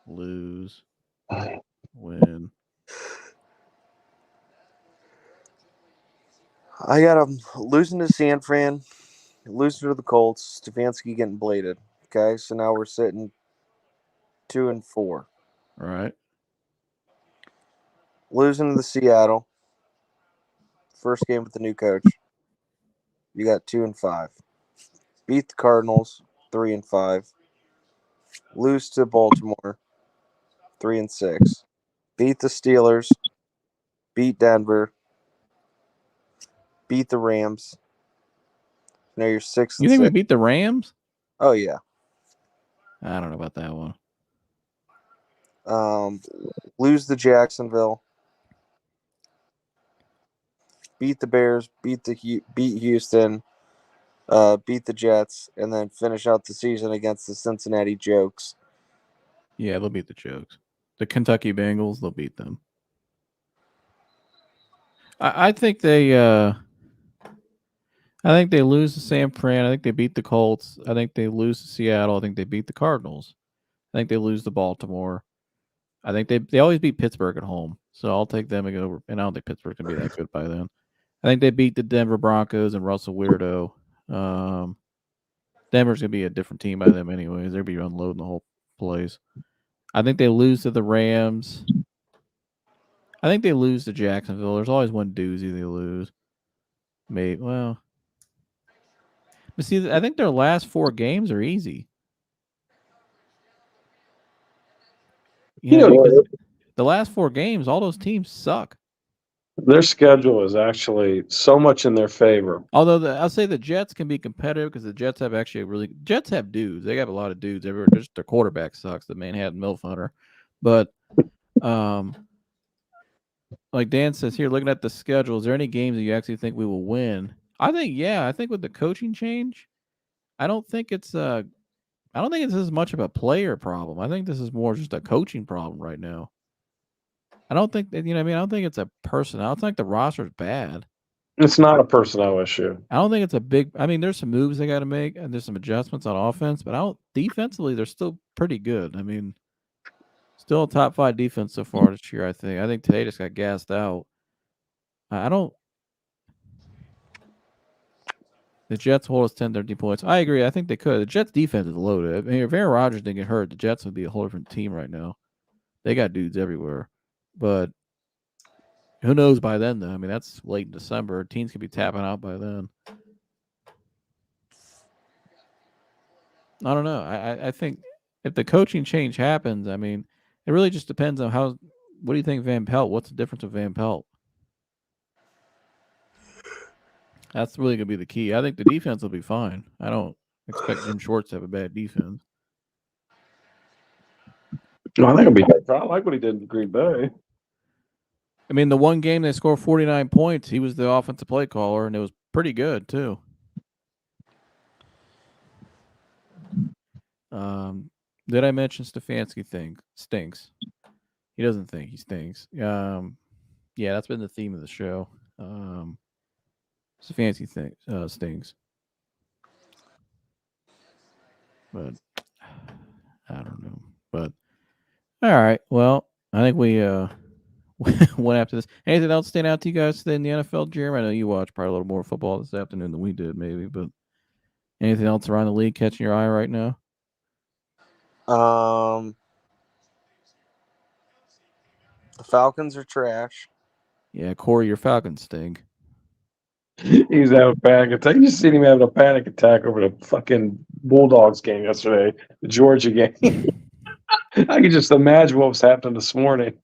lose, win. I got them losing to San Fran, losing to the Colts, Stefanski getting bladed. Okay, so now we're sitting 2-4. All right. Losing to Seattle, first game with the new coach. You got 2-5. Beat the Cardinals, 3-5. Lose to Baltimore, 3-6. Beat the Steelers, beat Denver, beat the Rams. Now you're 6-6. You think we beat the Rams? Oh yeah. I don't know about that one. Lose to Jacksonville. Beat the Bears. Beat Houston. Beat the Jets, and then finish out the season against the Cincinnati Jokes. Yeah, they'll beat the Jokes. The Kentucky Bengals, they'll beat them. I think they lose to San Fran. I think they beat the Colts. I think they lose to Seattle. I think they beat the Cardinals. I think they lose to Baltimore. I think they always beat Pittsburgh at home, so I'll take them over. And I don't think Pittsburgh's gonna be that good by then. I think they beat the Denver Broncos and Russell Weirdo. Denver's gonna be a different team by them anyways. They'll be unloading the whole place. I think they lose to the Rams. I think they lose to Jacksonville. There's always one doozy they lose. Maybe but see, I think their last 4 games are easy. Because the last 4 games, all those teams suck. Their schedule is actually so much in their favor. Although I'll say the Jets can be competitive because the Jets have Jets have dudes. They got a lot of dudes everywhere. Just their quarterback sucks, the Manhattan MILF Hunter. But like Dan says here, looking at the schedule, is there any games that you actually think we will win? I think with the coaching change, I don't think it's as much of a player problem. I think this is more just a coaching problem right now. I don't think that, I don't think it's a personnel. It's like the roster's bad. It's not a personnel issue. I don't think it's a big. There's some moves they got to make, and there's some adjustments on offense, but defensively they're still pretty good. Still a top 5 defense so far this year. I think today just got gassed out. The Jets hold us 10, 13 points. I agree. I think they could. The Jets defense is loaded. If Aaron Rodgers didn't get hurt, the Jets would be a whole different team right now. They got dudes everywhere. But who knows by then, though? That's late in December. Teams could be tapping out by then. I don't know. I think if the coaching change happens, it really just depends on what do you think Van Pelt? What's the difference with Van Pelt? That's really going to be the key. I think the defense will be fine. I don't expect Jim Schwartz to have a bad defense. No, I think it'll be good. I like what he did in Green Bay. The one game they scored 49 points, he was the offensive play caller, and it was pretty good, too. Did I mention Stefanski stinks? He doesn't think he stinks. Yeah, that's been the theme of the show. Stefanski stinks. But I don't know. But all right. Well, I think we went after this. Anything else stand out to you guys today in the NFL, Jeremy? I know you watched probably a little more football this afternoon than we did, maybe. But anything else around the league catching your eye right now? The Falcons are trash. Yeah, Corey, your Falcons stink. He's having a panic attack. You just seen him having a panic attack over the fucking Bulldogs game yesterday, the Georgia game. I can just imagine what was happening this morning.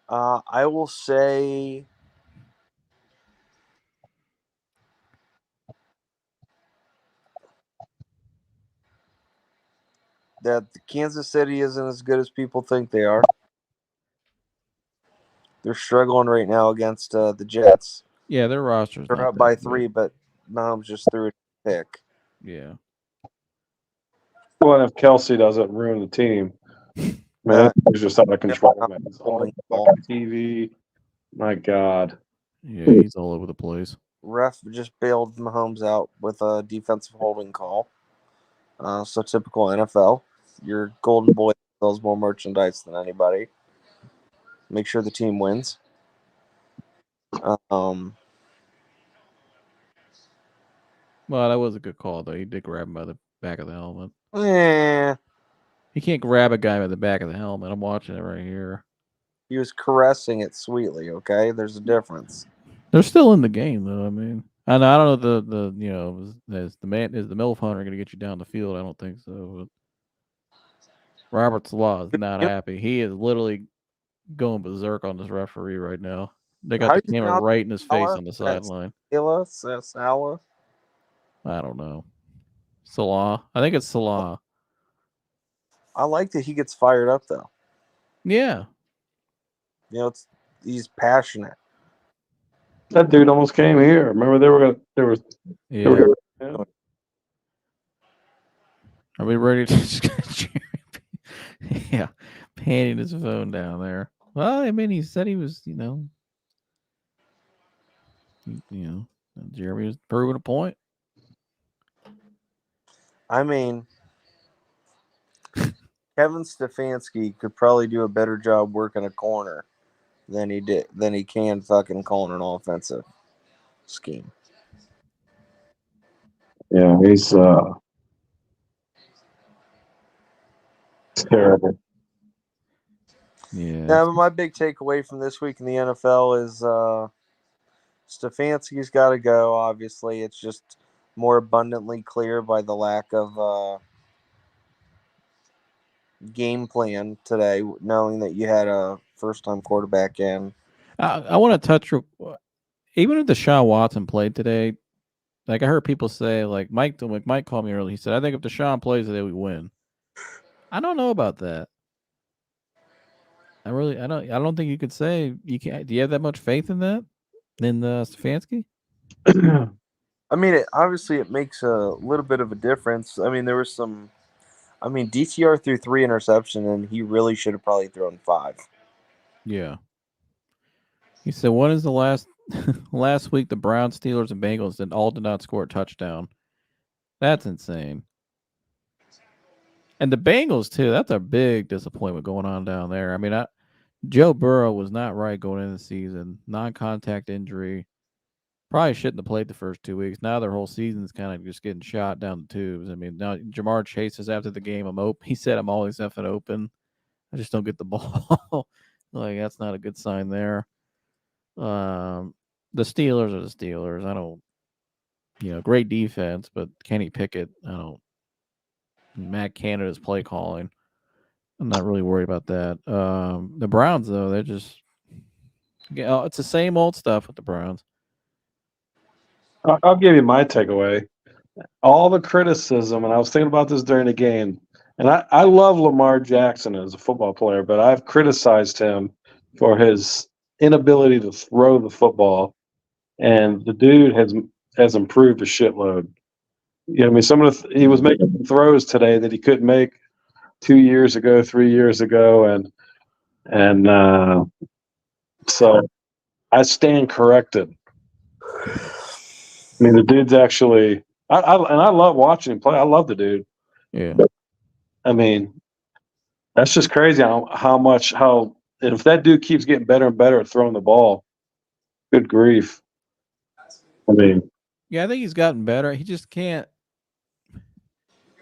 I will say that Kansas City isn't as good as people think they are. They're struggling right now against the Jets. Yeah, their roster's They're up by 3, but Mahomes just threw a pick. Yeah. Well, if Kelsey doesn't ruin the team, man, he's just out of control. Man. It's all fucking TV. My God. Yeah, he's all over the place. Ref just bailed Mahomes out with a defensive holding call. So typical NFL. Your golden boy sells more merchandise than anybody. Make sure the team wins. Well, that was a good call, though. He did grab him by the back of the helmet. He can't grab a guy by the back of the helmet. I'm watching it right here. He was caressing it sweetly, okay? There's a difference. They're still in the game, though. And I don't know is the MILF Hunter going to get you down the field? I don't think so. But Robert Salah is not happy. He is literally going berserk on this referee right now. They got the camera right in his face on the sideline. Salah? I don't know. Salah. I think it's Salah. I like that he gets fired up, though. Yeah. He's passionate. That dude almost came here. Remember Yeah. Are we ready to yeah, panning his phone down there. Well, he said he was, Jeremy was proving a point. Kevin Stefanski could probably do a better job working a corner than he can fucking calling an offensive scheme. Yeah, he's terrible. Yeah. Now, but my big takeaway from this week in the NFL is Stefanski's got to go. Obviously, it's just more abundantly clear by the lack of game plan today, knowing that you had a first-time quarterback in. I want to touch even if Deshaun Watson played today. Like I heard people say, like Mike called me earlier. He said, "I think if Deshaun plays today, we win." I don't know about that. I don't think you could say you can. Do you have that much faith in that? In Stefanski? I mean, obviously, it makes a little bit of a difference. I mean, there was some. I mean, DTR threw 3 interceptions, and he really should have probably thrown 5. Yeah. He said, "When is the last week the Browns, Steelers, and Bengals did not score a touchdown? That's insane." And the Bengals too. That's a big disappointment going on down there. I mean, Joe Burrow was not right going into the season. Non-contact injury. Probably shouldn't have played the first 2 weeks. Now their whole season's kind of just getting shot down the tubes. I mean, now Jamar Chase says after the game, he said, "I'm always effing open. I just don't get the ball." Like that's not a good sign there. The Steelers are the Steelers. I don't, great defense, but Kenny Pickett, I don't. Matt Canada's play calling. I'm not really worried about that. The Browns, though, they're just, it's the same old stuff with the Browns. I'll give you my takeaway. All the criticism, and I was thinking about this during the game, and I love Lamar Jackson as a football player, but I've criticized him for his inability to throw the football, and the dude has improved a shitload. I mean, he was making throws today that he couldn't make 2 years ago, 3 years ago, and so I stand corrected. I mean, the dude's actually, I love watching him play. I love the dude. Yeah. But, I mean, that's just crazy how if that dude keeps getting better and better at throwing the ball, good grief. I mean, yeah, I think he's gotten better. He just can't.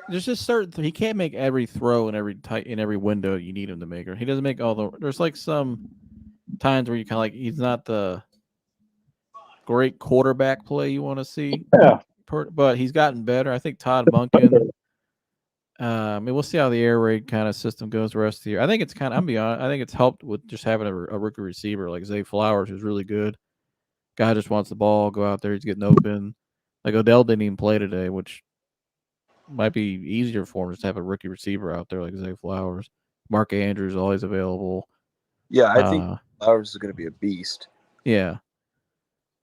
There's just he can't make every throw in every window you need him to make. Or he doesn't make there's like some times where you kind of like he's not the great quarterback play you want to see. yeah. But he's gotten better. I think Todd Monken. We'll see how the air raid kind of system goes the rest of the year. I think it's kind of. I'm be honest. I think it's helped with just having a rookie receiver like Zay Flowers, who's really good. Guy just wants the ball, go out there, he's getting open. Like Odell didn't even play today, which might be easier for him just to have a rookie receiver out there like Zay Flowers. Mark Andrews always available. Yeah, I think Flowers is going to be a beast. Yeah.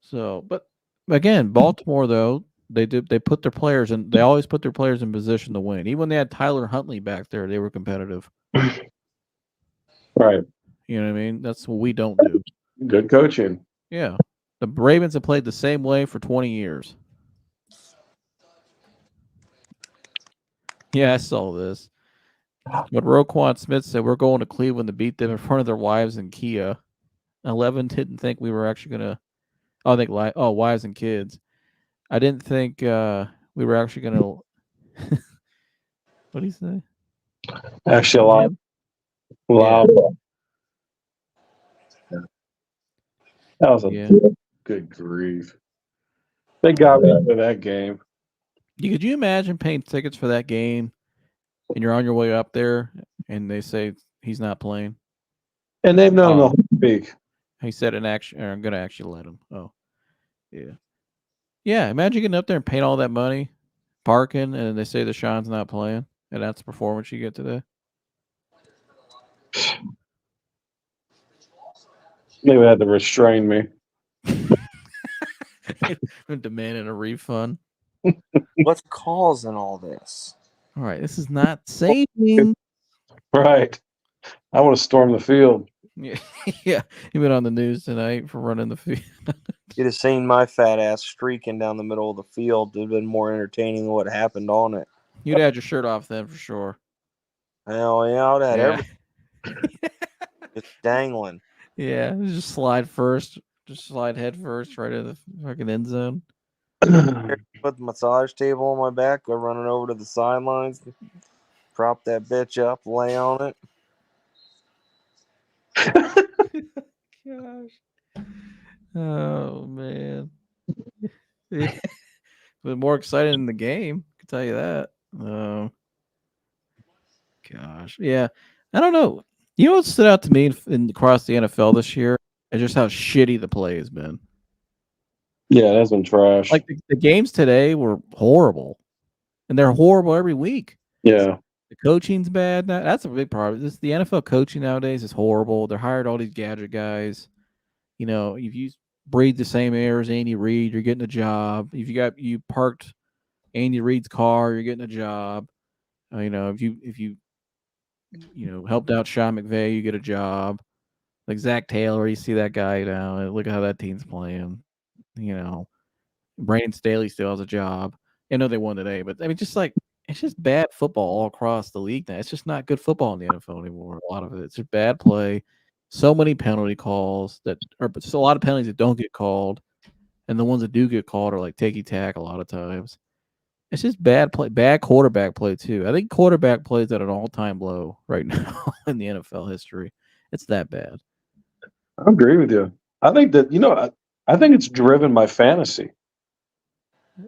So, but again, Baltimore though they put their players in. They always put their players in position to win. Even when they had Tyler Huntley back there, they were competitive. Right. You know what I mean? That's what we don't do. Good coaching. Yeah. The Ravens have played the same way for 20 years. Yeah, I saw this. But Roquan Smith said, "We're going to Cleveland to beat them in front of their wives and Kia." 11 didn't think we were actually going to. Oh, I think wives and kids. I didn't think we were actually going to. What did he say? Actually, Yeah. That was good grief. They got me into that game. Could you imagine paying tickets for that game and you're on your way up there and they say he's not playing? And they've known the whole week. He said I'm going to actually let him. Oh, yeah. Yeah, imagine getting up there and paying all that money, parking, and they say the Sean's not playing, and that's the performance you get today. They would have to restrain me. Demanding a refund. What's causing all this? All right, this is not saving. Right. I want to storm the field. Yeah, yeah. You've been on the news tonight for running the field. You'd have seen my fat ass streaking down the middle of the field. It'd have been more entertaining than what happened on it. You'd had your shirt off then for sure. Hell yeah, that Yeah. just dangling. Yeah, just slide head first right in the fucking end zone. Put the massage table on my back, go running over to the sidelines, prop that bitch up, lay on it. Gosh. Oh man. But more exciting than the game, I can tell you that. Gosh. Yeah. I don't know. You know what stood out to me across the NFL this year? Is just how shitty the play has been. Yeah, that's been trash. Like the games today were horrible. And they're horrible every week. Yeah. The coaching's bad. That's a big part of this. The NFL coaching nowadays is horrible. They're hired all these gadget guys. You know, if you breathe the same air as Andy Reid, you're getting a job. If you parked Andy Reid's car, you're getting a job. You know, if you helped out Sean McVay, you get a job. Like Zach Taylor, you see that guy now. Look at how that team's playing. You know, Brandon Staley still has a job. I know they won today, but I mean, just like it's just bad football all across the league now. It's just not good football in the NFL anymore. A lot of it, it's just bad play. So many penalty calls but just a lot of penalties that don't get called, and the ones that do get called are like ticky tack a lot of times. It's just bad play, bad quarterback play too. I think quarterback play is at an all-time low right now in the NFL history. It's that bad. I agree with you. I think that I think it's driven by fantasy.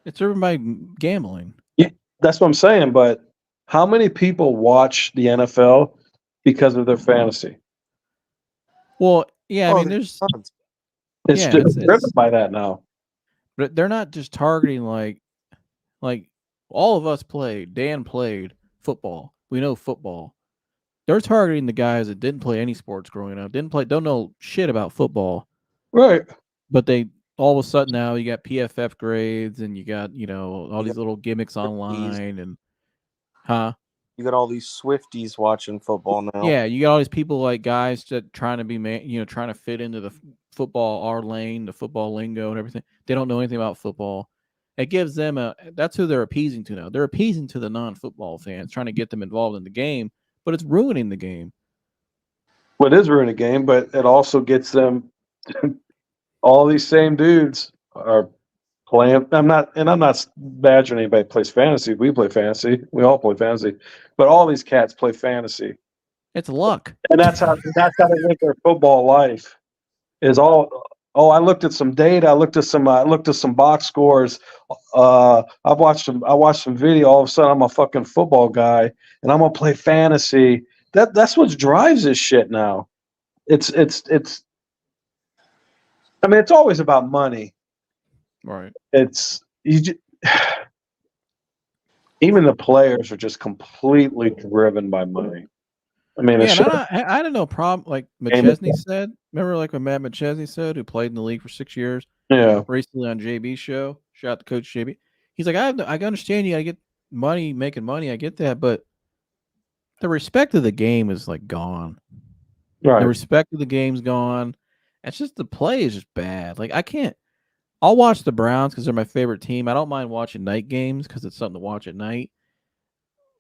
It's driven by gambling. Yeah, that's what I'm saying. But how many people watch the NFL because of their fantasy? Well, yeah, I mean, there's It's driven by that now. But they're not just targeting like all of us played. Dan played football. We know football. They're targeting the guys that didn't play any sports growing up, don't know shit about football. Right. But they all of a sudden now you got PFF grades and you got, all these little gimmicks online and you got all these Swifties watching football now. Yeah, you got all these people like guys that trying to be trying to fit into the football our lane, the football lingo and everything. They don't know anything about football. It gives them that's who they're appeasing to now. They're appeasing to the non-football fans, trying to get them involved in the game, but it's ruining the game. Well, it is ruining the game, but it also gets them all these same dudes are playing. I'm not badgering anybody plays fantasy. We play fantasy. We all play fantasy. But all these cats play fantasy. It's luck. And that's how they live their football life. Is all I looked at some data, I looked at some box scores. I watched some video, all of a sudden I'm a fucking football guy and I'm gonna play fantasy. That's what drives this shit now. It's I mean, it's always about money. Right. Even the players are just completely driven by money. I mean, I had no problem. Like McChesney said, remember like what Matt McChesney said, who played in the league for 6 years? Yeah. Recently on JB's show, shout out to Coach JB. He's like, I understand you got to get money, making money. I get that, but the respect of the game is like gone. Right. The respect of the game's gone. It's just the play is just bad. Like I'll watch the Browns because they're my favorite team. I don't mind watching night games because it's something to watch at night.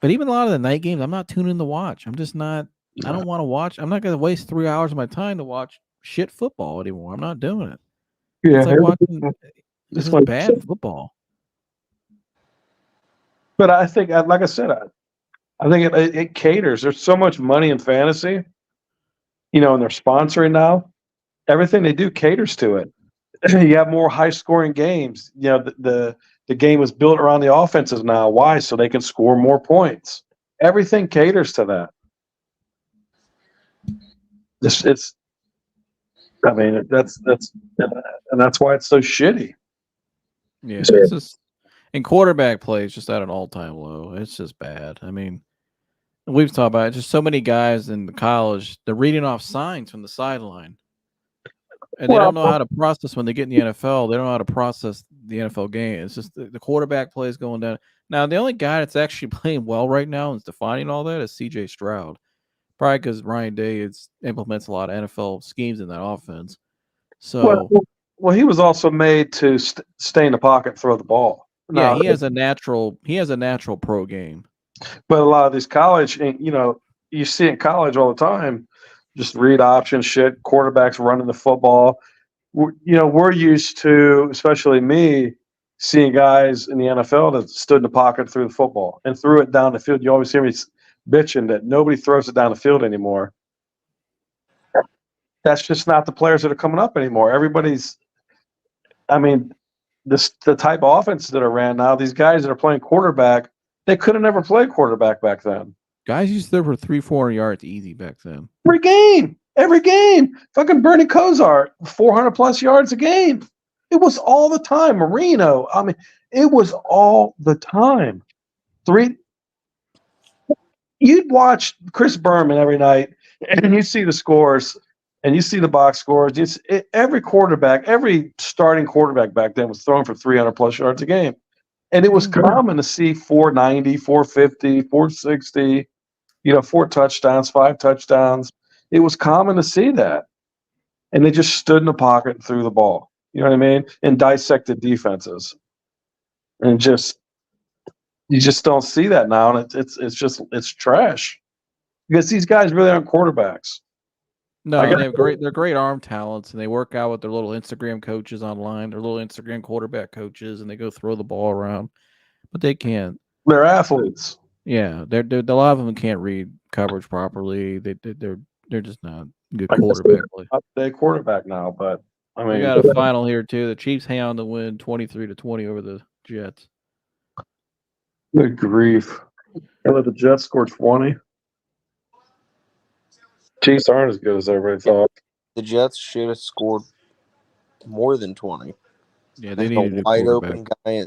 But even a lot of the night games, I'm not tuning in to watch. I'm just not. I don't want to watch. I'm not going to waste 3 hours of my time to watch shit football anymore. I'm not doing it. Yeah, it's like watching. This is bad football. But I think, like I said, I think it caters. There's so much money in fantasy, and they're sponsoring now. Everything they do caters to it. You have more high-scoring games. The game is built around the offenses now. Why? So they can score more points. Everything caters to that. I mean, that's why it's so shitty. Yeah, it's just, and quarterback play is just at an all-time low. It's just bad. I mean, we've talked about it. Just so many guys in the college, they're reading off signs from the sideline. And they don't know how to process when they get in the NFL. They don't know how to process the NFL game. It's just the quarterback play is going down. Now, the only guy that's actually playing well right now and is defining all that is C.J. Stroud. Probably because Ryan Day implements a lot of NFL schemes in that offense. So, well, he was also made to stay in the pocket and throw the ball. Yeah, he has a natural pro game. But a lot of these college, you see in college all the time, just read option shit, quarterbacks running the football. We're used to, especially me, seeing guys in the NFL that stood in the pocket, threw the football, and threw it down the field. You always hear me bitching that nobody throws it down the field anymore. That's just not the players that are coming up anymore. The type of offenses that are ran now, these guys that are playing quarterback, they could have never played quarterback back then. Guys used to throw for 300-400 yards easy back then. Every game. Fucking Bernie Kosar, 400+ yards a game. It was all the time. Marino. It was all the time. You'd watch Chris Berman every night, and you see the scores, and you see the box scores. Every starting quarterback back then was throwing for 300+ yards a game. And it was common to see 490, 450, 460, 4 touchdowns, 5 touchdowns. It was common to see that. And they just stood in the pocket and threw the ball. You know what I mean? And dissected defenses. And you just don't see that now. And it's trash. Because these guys really aren't quarterbacks. No, they're great arm talents, and they work out with their little Instagram coaches online, their little Instagram quarterback coaches, and they go throw the ball around. But they can't. They're athletes. Yeah, they're a lot of them can't read coverage properly. They're just not good quarterback play. They're quarterback now, but we got a final here too. The Chiefs hang on to win 23-20 over the Jets. Good grief! The Jets scored 20. Chiefs aren't as good as everybody thought. The Jets should have scored more than 20. Yeah, they needed a wide open guy,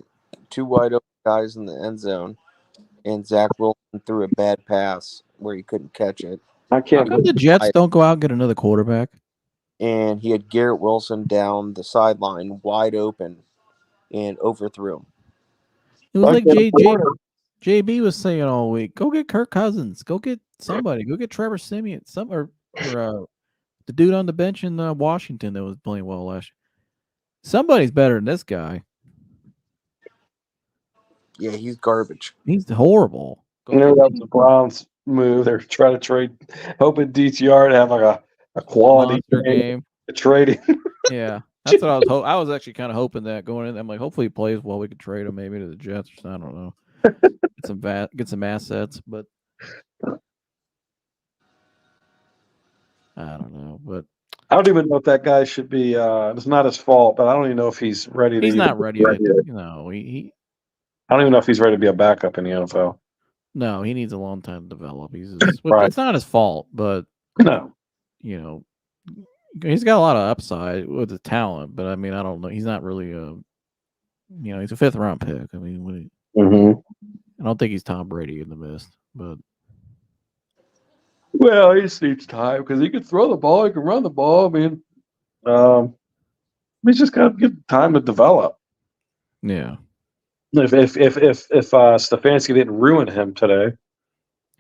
2 wide open guys in the end zone, and Zach Wilson threw a bad pass where he couldn't catch it. How come the Jets don't go out and get another quarterback? And he had Garrett Wilson down the sideline wide open and overthrew him. It was like JB was saying all week, go get Kirk Cousins, go get somebody, go get Trevor Siemian, or the dude on the bench in Washington that was playing well last year. Somebody's better than this guy. Yeah, he's garbage. He's horrible. That was the Browns move. They're trying to trade, hoping DTR to have like a quality game. Trading. Yeah, that's what I was hoping. I was actually kind of hoping that going in. I'm like, hopefully he plays well. We could trade him maybe to the Jets. I don't know. Get some assets, but I don't know. But I don't even know if that guy should be. It's not his fault, but I don't even know if he's ready. He's not ready. I don't even know if he's ready to be a backup in the NFL. No, he needs a long time to develop. It's not his fault, but no, he's got a lot of upside with the talent. But I mean, I don't know. He's not really he's a 5th round pick. I mean, I don't think he's Tom Brady in the mist, but. Well, he just needs time because he can throw the ball, he can run the ball. I mean, he's just got to give time to develop. Yeah. If Stefanski didn't ruin him today.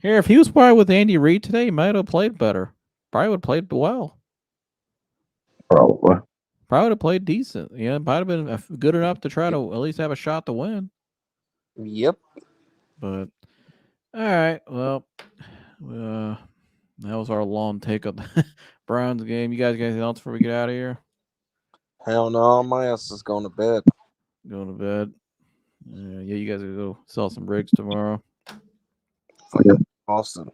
Here, if he was probably with Andy Reid today, he might have played better. Probably would have played well. Probably would have played decent. Yeah, might have been good enough to try to at least have a shot to win. Yep. But all right, well, that was our long take on the Browns game. You guys got anything else before we get out of here? Hell no, my ass is going to bed. Going to bed. Yeah, you guys are go sell some rigs tomorrow. Austin.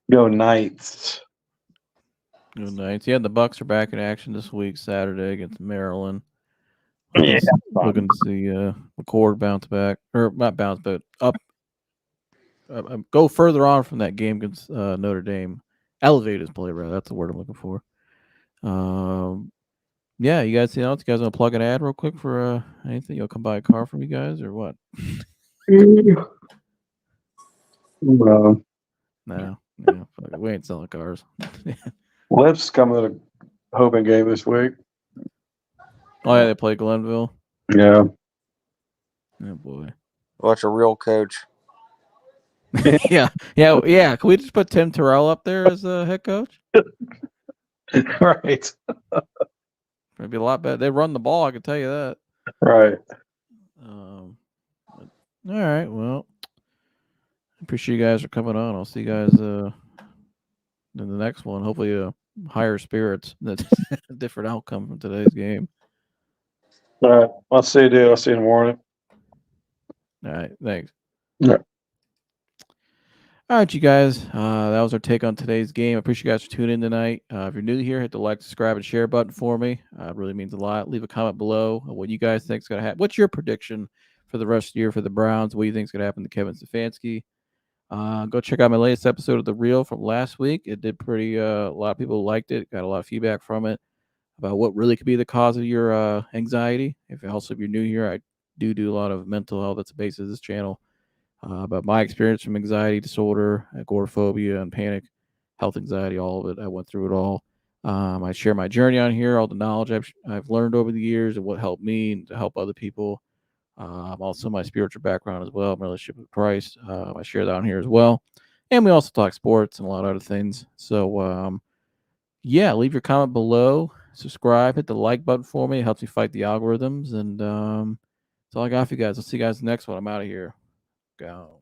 Go Knights. Go Knights. Yeah, the Bucks are back in action this week, Saturday against Maryland. Yeah, looking to see McCord bounce back, or not bounce, but up. Go further on from that game against Notre Dame. Elevate his play, rather. That's the word I'm looking for. Yeah, you guys see else? You guys want to plug an ad real quick for anything? You'll come buy a car from you guys or what? No. Yeah, we ain't selling cars. Lips coming to the Hoban game this week. Oh yeah, they play Glenville. Yeah. Oh boy. Watch a real coach. yeah. Can we just put Tim Terrell up there as a head coach? Right. It'd be a lot better. They run the ball, I can tell you that. Right. All right. Well, I appreciate you guys for coming on. I'll see you guys in the next one. Hopefully, higher spirits. That's a different outcome from today's game. All right. I'll see you, dude. I'll see you in the morning. All right. Thanks. Yeah. All right, you guys. That was our take on today's game. I appreciate you guys for tuning in tonight. If you're new here, hit the like, subscribe, and share button for me. It really means a lot. Leave a comment below on what you guys think is going to happen. What's your prediction for the rest of the year for the Browns? What do you think is going to happen to Kevin Stefanski? Go check out my latest episode of The Real from last week. It did pretty. A lot of people liked it. Got a lot of feedback from it about what really could be the cause of your anxiety. If you're new here, I do a lot of mental health. That's the basis of this channel. About my experience from anxiety disorder, agoraphobia, and panic, health anxiety, all of it. I went through it all. I share my journey on here, all the knowledge I've learned over the years and what helped me and to help other people. Also my spiritual background as well, my relationship with Christ. I share that on here as well. And we also talk sports and a lot of other things. So, yeah, leave your comment below. Subscribe, hit the like button for me. It helps me fight the algorithms. And that's all I got for you guys. I'll see you guys next one. I'm out of here. Go.